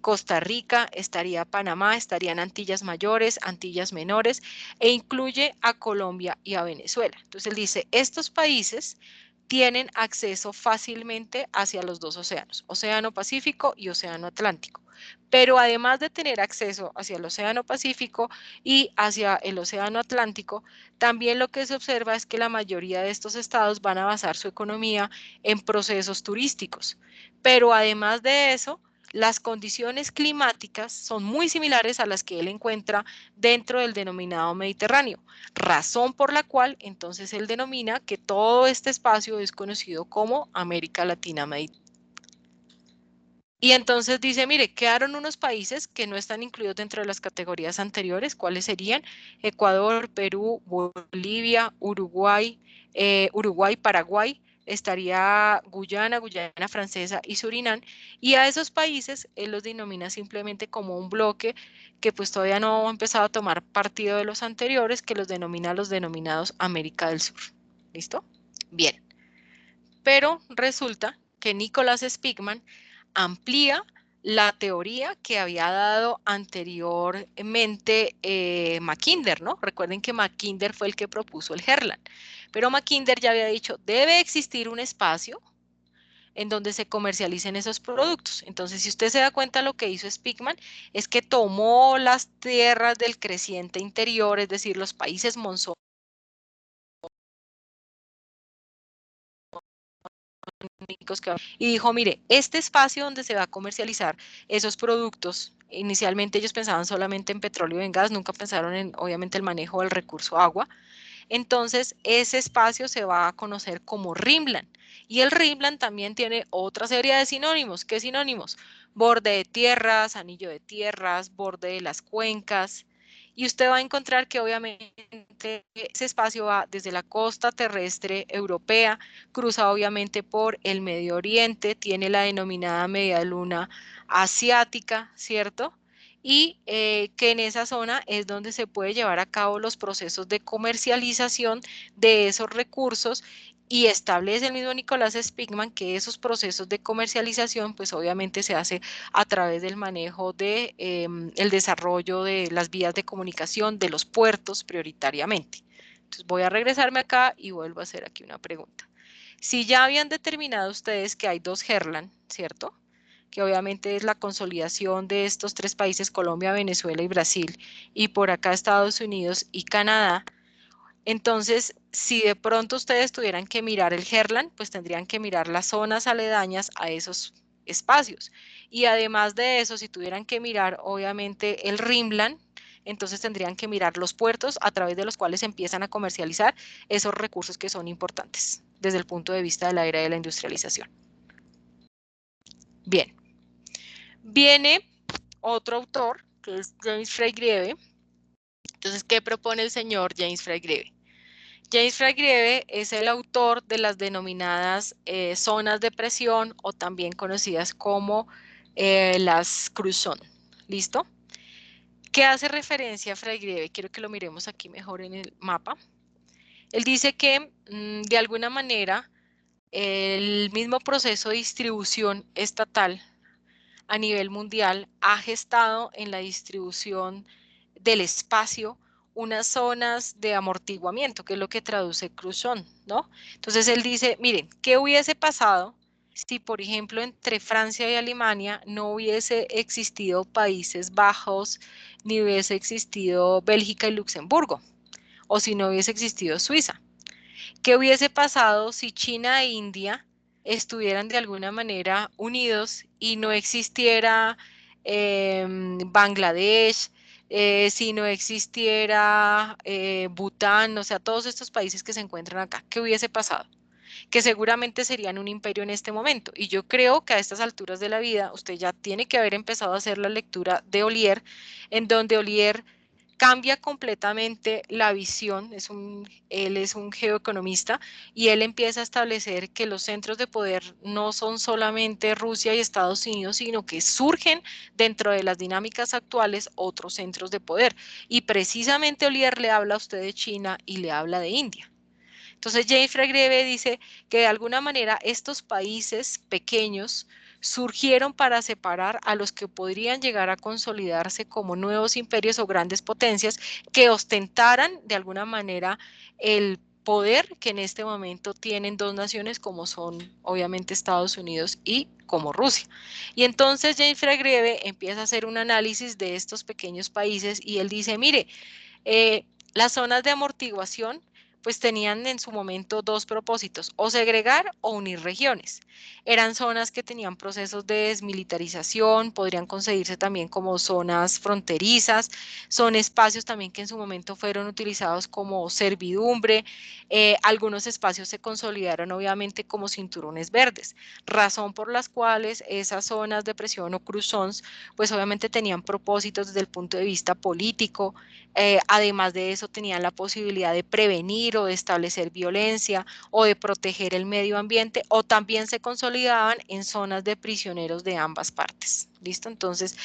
Costa Rica, estaría Panamá, estarían Antillas Mayores, Antillas Menores, e incluye a Colombia y a Venezuela. Entonces él dice, estos países tienen acceso fácilmente hacia los dos océanos, Océano Pacífico y Océano Atlántico. Pero además de tener acceso hacia el Océano Pacífico y hacia el Océano Atlántico, también lo que se observa es que la mayoría de estos estados van a basar su economía en procesos turísticos. Pero además de eso, las condiciones climáticas son muy similares a las que él encuentra dentro del denominado Mediterráneo, razón por la cual entonces él denomina que todo este espacio es conocido como América Latina Mediterránea. Y entonces dice, mire, quedaron unos países que no están incluidos dentro de las categorías anteriores. ¿Cuáles serían? Ecuador, Perú, Bolivia, Uruguay, Paraguay, estaría Guyana, Guyana Francesa y Surinam. Y a esos países él los denomina simplemente como un bloque que pues todavía no ha empezado a tomar partido de los anteriores, que los denomina los denominados América del Sur. ¿Listo? Bien. Pero resulta que Nicholas Spigman amplía la teoría que había dado anteriormente Mackinder, ¿no? Recuerden que Mackinder fue el que propuso el Herland, pero Mackinder ya había dicho, debe existir un espacio en donde se comercialicen esos productos. Entonces, si usted se da cuenta, lo que hizo Spigman es que tomó las tierras del creciente interior, es decir, los países monzónicos, y dijo, mire, este espacio donde se va a comercializar esos productos, inicialmente ellos pensaban solamente en petróleo y en gas, nunca pensaron en, obviamente, el manejo del recurso agua. Entonces, ese espacio se va a conocer como Rimland. Y el Rimland también tiene otra serie de sinónimos. ¿Qué sinónimos? Borde de tierras, anillo de tierras, borde de las cuencas. Y usted va a encontrar que obviamente ese espacio va desde la costa terrestre europea, cruza obviamente por el Medio Oriente, tiene la denominada media luna asiática, ¿cierto? Y que en esa zona es donde se puede llevar a cabo los procesos de comercialización de esos recursos, y establece el mismo Nicholas Spigman que esos procesos de comercialización pues obviamente se hace a través del manejo de el desarrollo de las vías de comunicación de los puertos prioritariamente. Entonces voy a regresarme acá y vuelvo a hacer aquí una pregunta. Si ya habían determinado ustedes que hay dos Herland, ¿cierto?, que obviamente es la consolidación de estos tres países, Colombia, Venezuela y Brasil, y por acá Estados Unidos y Canadá. Entonces, si de pronto ustedes tuvieran que mirar el Herland, pues tendrían que mirar las zonas aledañas a esos espacios. Y además de eso, si tuvieran que mirar, obviamente, el Rimland, entonces tendrían que mirar los puertos a través de los cuales empiezan a comercializar esos recursos que son importantes desde el punto de vista de la era de la industrialización. Bien. Viene otro autor, que es James Frey-Greve. Entonces, ¿qué propone el señor James Frey-Greve? James Frey-Greve es el autor de las denominadas zonas de presión, o también conocidas como las Cruzón. ¿Listo? ¿Qué hace referencia a Frey-Greve? Quiero que lo miremos aquí mejor en el mapa. Él dice que de alguna manera el mismo proceso de distribución estatal a nivel mundial ha gestado en la distribución del espacio unas zonas de amortiguamiento, que es lo que traduce Cruzón, ¿no? Entonces él dice, miren, ¿qué hubiese pasado si, por ejemplo, entre Francia y Alemania no hubiese existido Países Bajos, ni hubiese existido Bélgica y Luxemburgo, o si no hubiese existido Suiza? ¿Qué hubiese pasado si China e India estuvieran de alguna manera unidos y no existiera Bangladesh, si no existiera Bután, o sea, todos estos países que se encuentran acá? ¿Qué hubiese pasado? Que seguramente serían un imperio en este momento. Y yo creo que a estas alturas de la vida usted ya tiene que haber empezado a hacer la lectura de Ollier, en donde Ollier cambia completamente la visión, él es un geoeconomista y él empieza a establecer que los centros de poder no son solamente Rusia y Estados Unidos, sino que surgen dentro de las dinámicas actuales otros centros de poder. Y precisamente Ollier le habla a usted de China y le habla de India. Entonces James Fairgrave dice que de alguna manera estos países pequeños surgieron para separar a los que podrían llegar a consolidarse como nuevos imperios o grandes potencias que ostentaran de alguna manera el poder que en este momento tienen dos naciones como son obviamente Estados Unidos y como Rusia. Y entonces James Fairgrave empieza a hacer un análisis de estos pequeños países y él dice, mire, las zonas de amortiguación pues tenían en su momento dos propósitos, o segregar o unir regiones. Eran zonas que tenían procesos de desmilitarización, podrían conseguirse también como zonas fronterizas, son espacios también que en su momento fueron utilizados como servidumbre, algunos espacios se consolidaron obviamente como cinturones verdes, razón por las cuales esas zonas de presión o cruz zones pues obviamente tenían propósitos desde el punto de vista político, además de eso tenían la posibilidad de prevenir o de establecer violencia o de proteger el medio ambiente o también se consolidaban en zonas de prisioneros de ambas partes. ¿Listo? Entonces,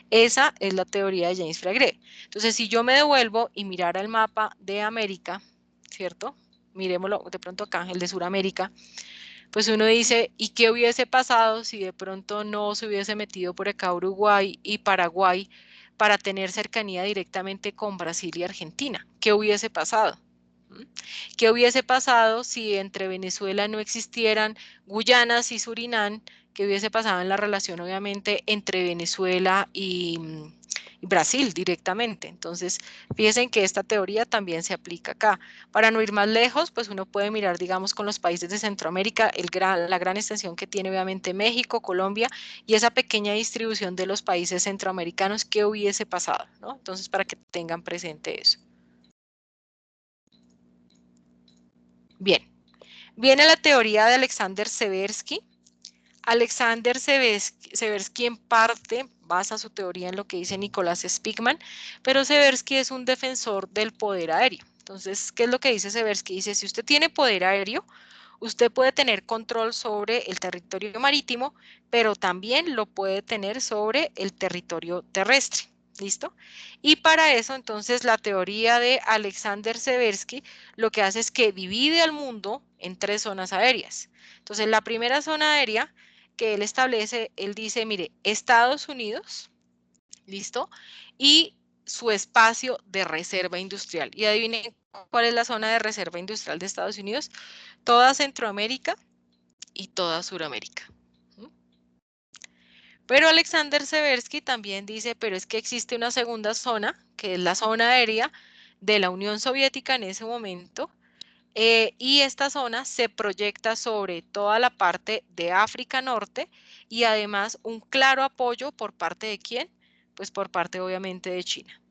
esa es la teoría de James Fairgrave. Entonces, si yo me devuelvo y mirara el mapa de América, ¿cierto? Miremoslo de pronto acá, el de Sudamérica, pues uno dice, ¿y qué hubiese pasado si de pronto no se hubiese metido por acá Uruguay y Paraguay para tener cercanía directamente con Brasil y Argentina? ¿Qué hubiese pasado? ¿Qué hubiese pasado si entre Venezuela no existieran Guyanas y Surinam? ¿Qué hubiese pasado en la relación, obviamente, entre Venezuela y Brasil directamente? Entonces, fíjense que esta teoría también se aplica acá. Para no ir más lejos, pues uno puede mirar, digamos, con los países de Centroamérica, la gran extensión que tiene, obviamente, México, Colombia, y esa pequeña distribución de los países centroamericanos, ¿qué hubiese pasado? ¿No? Entonces, para que tengan presente eso. Bien, viene la teoría de Alexander Seversky. Alexander Seversky en parte basa su teoría en lo que dice Nicolás Spigman, pero Seversky es un defensor del poder aéreo. Entonces, ¿qué es lo que dice Seversky? Dice, si usted tiene poder aéreo, usted puede tener control sobre el territorio marítimo, pero también lo puede tener sobre el territorio terrestre. ¿Listo? Y para eso, entonces, la teoría de Alexander Seversky lo que hace es que divide al mundo en tres zonas aéreas. Entonces, la primera zona aérea que él establece, él dice, mire, Estados Unidos, ¿listo? Y su espacio de reserva industrial. Y adivinen cuál es la zona de reserva industrial de Estados Unidos. Toda Centroamérica y toda Sudamérica. Pero Alexander Seversky también dice, pero es que existe una segunda zona, que es la zona aérea de la Unión Soviética en ese momento, y esta zona se proyecta sobre toda la parte de África Norte y además un claro apoyo por parte de ¿quién? Pues por parte obviamente de China.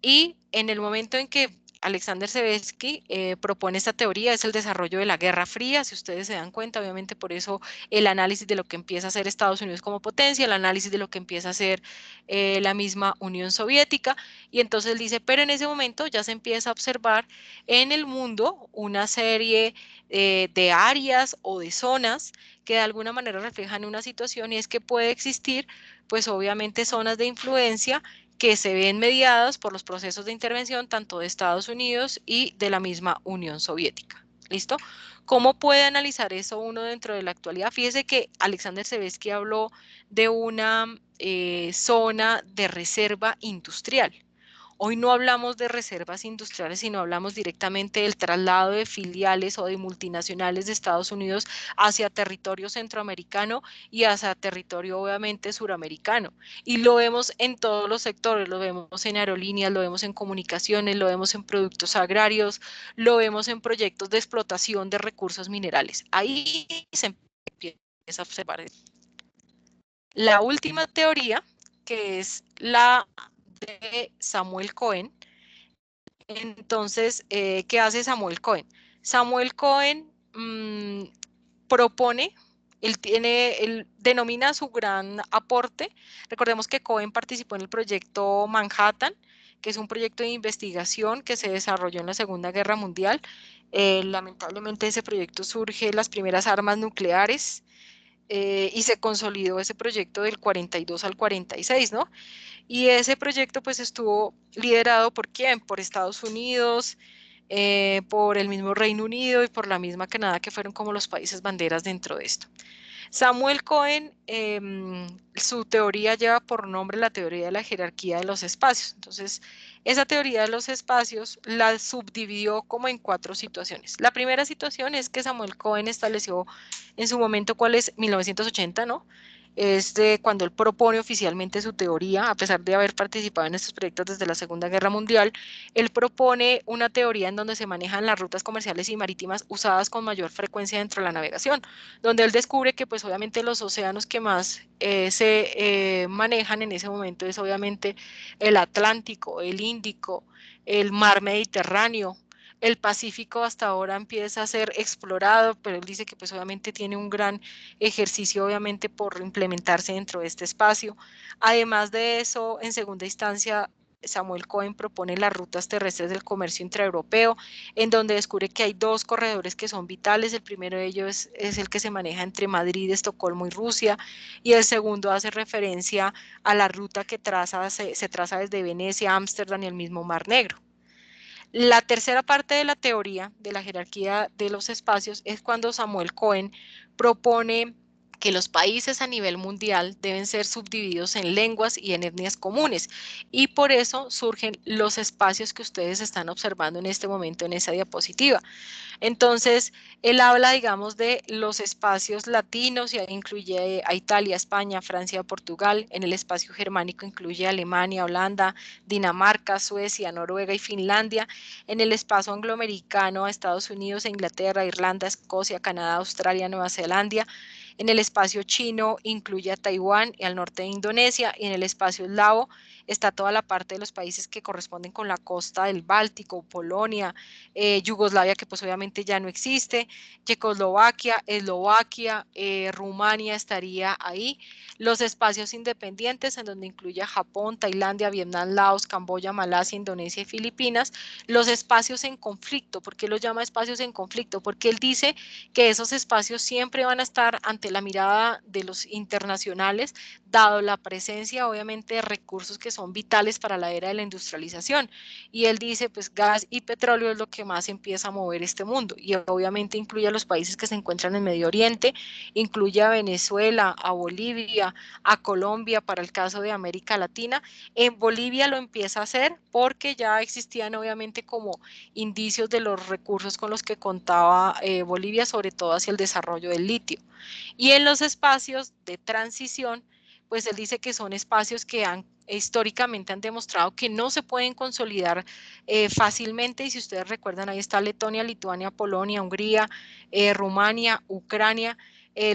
Y en el momento en que Alexander Seversky propone esta teoría es el desarrollo de la Guerra Fría, si ustedes se dan cuenta, obviamente por eso el análisis de lo que empieza a hacer Estados Unidos como potencia, el análisis de lo que empieza a hacer la misma Unión Soviética, y entonces dice, pero en ese momento ya se empieza a observar en el mundo una serie de áreas o de zonas que de alguna manera reflejan una situación y es que puede existir, pues obviamente zonas de influencia que se ven mediadas por los procesos de intervención tanto de Estados Unidos y de la misma Unión Soviética. ¿Listo? ¿Cómo puede analizar eso uno dentro de la actualidad? Fíjese que Alexander Seversky habló de una zona de reserva industrial. Hoy no hablamos de reservas industriales, sino hablamos directamente del traslado de filiales o de multinacionales de Estados Unidos hacia territorio centroamericano y hacia territorio obviamente suramericano. Y lo vemos en todos los sectores, lo vemos en aerolíneas, lo vemos en comunicaciones, lo vemos en productos agrarios, lo vemos en proyectos de explotación de recursos minerales. Ahí se empieza a observar. La última teoría, que es la de Samuel Cohen. Entonces, ¿qué hace Samuel Cohen? Samuel Cohen propone, él denomina su gran aporte. Recordemos que Cohen participó en el proyecto Manhattan, que es un proyecto de investigación que se desarrolló en la Segunda Guerra Mundial. Lamentablemente ese proyecto surge las primeras armas nucleares y se consolidó ese proyecto del 42 al 46, ¿no? Y ese proyecto pues estuvo liderado ¿por quién? Por Estados Unidos, por el mismo Reino Unido y por la misma Canadá, que fueron como los países banderas dentro de esto. Samuel Cohen, su teoría lleva por nombre la teoría de la jerarquía de los espacios. Entonces, esa teoría de los espacios la subdividió como en 4 situaciones. La primera situación es que Samuel Cohen estableció en su momento cuál es 1980, ¿no? Es de cuando él propone oficialmente su teoría, a pesar de haber participado en estos proyectos desde la Segunda Guerra Mundial. Él propone una teoría en donde se manejan las rutas comerciales y marítimas usadas con mayor frecuencia dentro de la navegación, donde él descubre que pues obviamente los océanos que más se manejan en ese momento es obviamente el Atlántico, el Índico, el Mar Mediterráneo. El Pacífico hasta ahora empieza a ser explorado, pero él dice que pues obviamente tiene un gran ejercicio obviamente por implementarse dentro de este espacio. Además de eso, en segunda instancia, Samuel Cohen propone las rutas terrestres del comercio intraeuropeo, en donde descubre que hay 2 corredores que son vitales. El primero de ellos es el que se maneja entre Madrid, Estocolmo y Rusia, y el segundo hace referencia a la ruta que se traza desde Venecia, Ámsterdam y el mismo Mar Negro. La tercera parte de la teoría de la jerarquía de los espacios es cuando Samuel Cohen propone que los países a nivel mundial deben ser subdivididos en lenguas y en etnias comunes, y por eso surgen los espacios que ustedes están observando en este momento en esa diapositiva. Entonces, él habla, digamos, de los espacios latinos y ahí incluye a Italia, España, Francia, Portugal. En el espacio germánico incluye Alemania, Holanda, Dinamarca, Suecia, Noruega y Finlandia. En el espacio angloamericano a Estados Unidos, Inglaterra, Irlanda, Escocia, Canadá, Australia, Nueva Zelanda. En el espacio chino incluye a Taiwán y al norte de Indonesia, y en el espacio eslavo está toda la parte de los países que corresponden con la costa del Báltico, Polonia, Yugoslavia, que pues obviamente ya no existe, Checoslovaquia, Eslovaquia, Rumania estaría ahí, los espacios independientes en donde incluye a Japón, Tailandia, Vietnam, Laos, Camboya, Malasia, Indonesia y Filipinas, los espacios en conflicto. ¿Por qué los llama espacios en conflicto? Porque él dice que esos espacios siempre van a estar ante la mirada de los internacionales, dado la presencia obviamente de recursos que son vitales para la era de la industrialización. Y él dice, pues gas y petróleo es lo que más empieza a mover este mundo, y obviamente incluye a los países que se encuentran en Medio Oriente, incluye a Venezuela, a Bolivia, a Colombia para el caso de América Latina. En Bolivia lo empieza a hacer porque ya existían obviamente como indicios de los recursos con los que contaba Bolivia, sobre todo hacia el desarrollo del litio. Y en los espacios de transición, pues él dice que son espacios que históricamente han demostrado que no se pueden consolidar fácilmente, y si ustedes recuerdan, ahí está Letonia, Lituania, Polonia, Hungría, Rumania, Ucrania,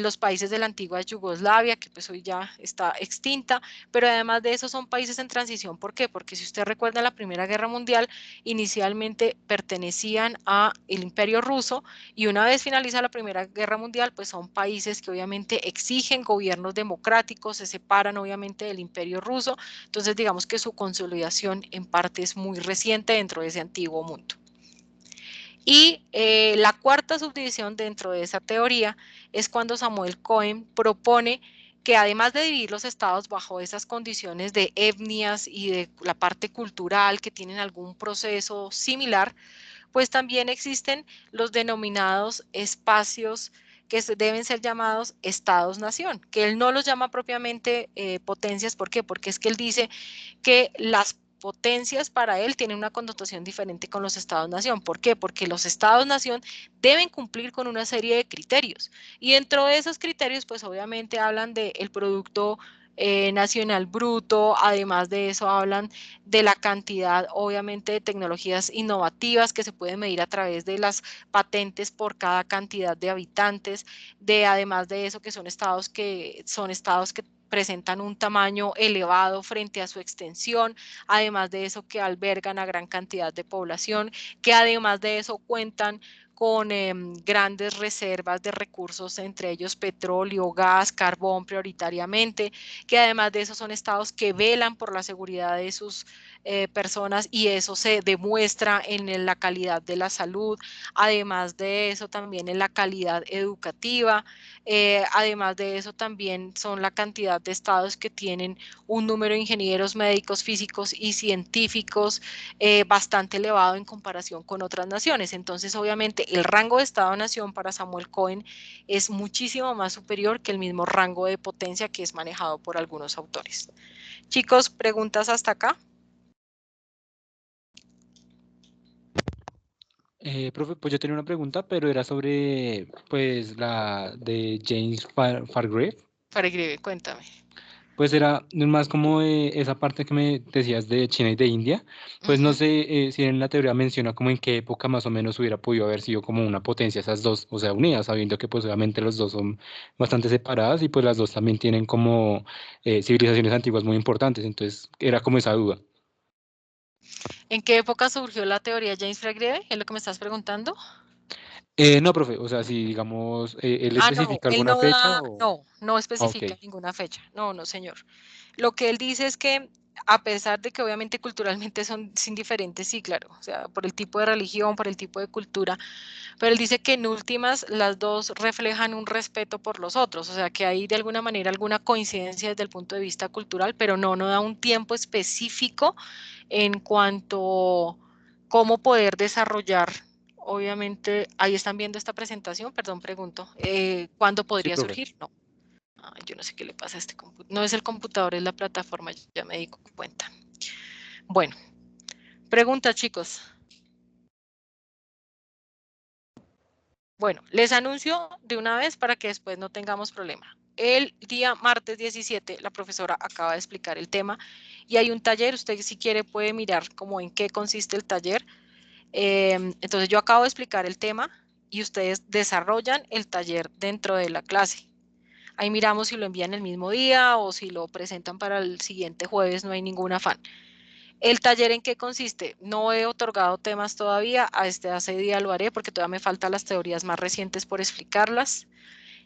los países de la antigua Yugoslavia, que pues hoy ya está extinta, pero además de eso son países en transición. ¿Por qué? Porque si usted recuerda la Primera Guerra Mundial, inicialmente pertenecían al Imperio Ruso, y una vez finaliza la Primera Guerra Mundial, pues son países que obviamente exigen gobiernos democráticos, se separan obviamente del Imperio Ruso. Entonces digamos que su consolidación en parte es muy reciente dentro de ese antiguo mundo. Y la cuarta subdivisión dentro de esa teoría es cuando Samuel Cohen propone que además de dividir los estados bajo esas condiciones de etnias y de la parte cultural que tienen algún proceso similar, pues también existen los denominados espacios que deben ser llamados estados-nación, que él no los llama propiamente potencias. ¿Por qué? Porque es que él dice que las potencias para él tienen una connotación diferente con los estados-nación. ¿Por qué? Porque los estados-nación deben cumplir con una serie de criterios, y dentro de esos criterios pues obviamente hablan del producto nacional bruto. Además de eso hablan de la cantidad obviamente de tecnologías innovativas que se pueden medir a través de las patentes por cada cantidad de habitantes, además de eso que son estados que presentan un tamaño elevado frente a su extensión, además de eso que albergan a gran cantidad de población, que además de eso cuentan con grandes reservas de recursos, entre ellos petróleo, gas, carbón prioritariamente, que además de eso son estados que velan por la seguridad de sus personas, y eso se demuestra en la calidad de la salud, además de eso también en la calidad educativa, además de eso también son la cantidad de estados que tienen un número de ingenieros, médicos, físicos y científicos bastante elevado en comparación con otras naciones. Entonces, obviamente, el rango de Estado-Nación para Samuel Cohen es muchísimo más superior que el mismo rango de potencia que es manejado por algunos autores. Chicos, ¿preguntas hasta acá? Profe, pues yo tenía una pregunta, pero era sobre, pues, la de James Fargrave. Fargrave, cuéntame. Pues era más como esa parte que me decías de China y de India, pues no sé si en la teoría menciona como en qué época más o menos hubiera podido haber sido como una potencia esas dos, o sea, unidas, sabiendo que pues obviamente los dos son bastante separadas y pues las dos también tienen como civilizaciones antiguas muy importantes, entonces era como esa duda. ¿En qué época surgió la teoría James Fargrave? ¿Es lo que me estás preguntando? No, profe, o sea, si digamos, ¿él Ah, no, especifica él alguna no fecha da, o...? no Ah, ok. especifica ninguna fecha. No, no, señor. Lo que él dice es que, a pesar de que obviamente culturalmente son diferentes, sí, claro, o sea, por el tipo de religión, por el tipo de cultura, pero él dice que en últimas las dos reflejan un respeto por los otros, o sea, que hay de alguna manera alguna coincidencia desde el punto de vista cultural, pero no da un tiempo específico en cuanto cómo poder desarrollar. Obviamente, ahí están viendo esta presentación, perdón, pregunto, ¿cuándo Sí, podría profe. surgir? No. Yo no sé qué le pasa a este computador. No es el computador, es la plataforma, ya me di cuenta. Bueno, pregunta, chicos. Bueno, les anuncio de una vez para que después no tengamos problema. El día martes 17, la profesora acaba de explicar el tema y hay un taller. Usted, si quiere, puede mirar como en qué consiste el taller. Entonces, yo acabo de explicar el tema y ustedes desarrollan el taller dentro de la clase. Ahí miramos si lo envían el mismo día o si lo presentan para el siguiente jueves, no hay ningún afán. ¿El taller en qué consiste? No he otorgado temas todavía, hace día lo haré porque todavía me faltan las teorías más recientes por explicarlas.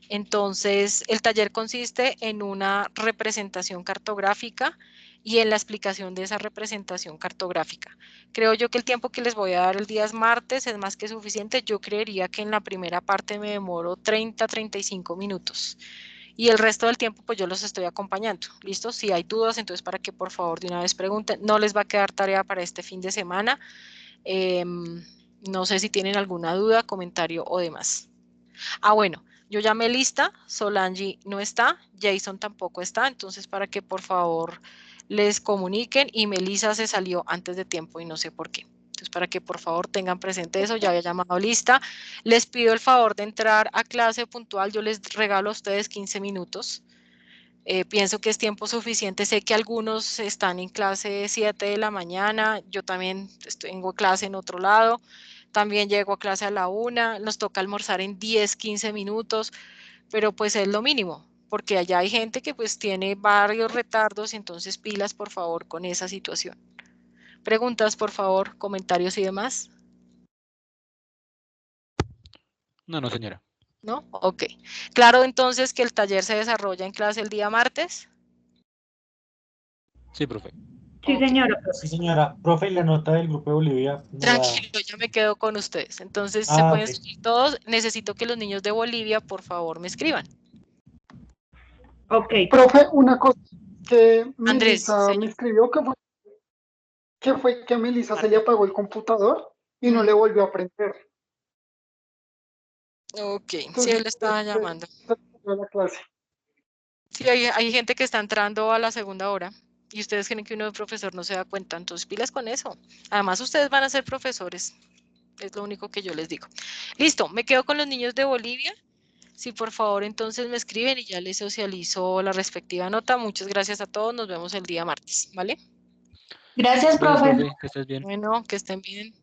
Entonces, el taller consiste en una representación cartográfica y en la explicación de esa representación cartográfica. Creo yo que el tiempo que les voy a dar el día es martes, es más que suficiente. Yo creería que en la primera parte me demoro 30-35 minutos. Y el resto del tiempo, pues yo los estoy acompañando. ¿Listo? Si hay dudas, entonces para que por favor de una vez pregunten. No les va a quedar tarea para este fin de semana. No sé si tienen alguna duda, comentario o demás. Ah, bueno, yo llamé lista, Solange no está, Jason tampoco está, entonces para que por favor les comuniquen y Melissa se salió antes de tiempo y no sé por qué. Entonces para que por favor tengan presente eso, ya había llamado lista. Les pido el favor de entrar a clase puntual, yo les regalo a ustedes 15 minutos. Pienso que es tiempo suficiente, sé que algunos están en clase 7 de la mañana, yo también tengo clase en otro lado. También llego a clase a la 1, nos toca almorzar en 10-15 minutos, pero pues es lo mínimo, porque allá hay gente que pues tiene varios retardos, entonces pilas por favor con esa situación. Preguntas, por favor, comentarios y demás. No, señora. ¿No? Ok. Claro, entonces que el taller se desarrolla en clase el día martes. Sí, profe. Sí, señora. Sí, señora. Profe, la nota del Grupo de Bolivia no la... Tranquilo, ya me quedo con ustedes. Entonces, se Ah, pueden ok. escribir todos. Necesito que los niños de Bolivia, por favor, me escriban. Ok. Profe, una cosa que Andrés, Melissa me señor. escribió que a Melissa se le apagó el computador y no le volvió a prender. Ok, sí, Entonces, él estaba llamando. la clase. Sí, hay gente que está entrando a la segunda hora y ustedes creen que uno de profesor no se da cuenta, entonces pilas con eso. Además, ustedes van a ser profesores, es lo único que yo les digo. Listo, me quedo con los niños de Bolivia. Sí, por favor, entonces me escriben y ya les socializo la respectiva nota. Muchas gracias a todos, nos vemos el día martes, ¿vale? Gracias, Bueno, profe. profe, que estés bien. Bueno, que estén bien.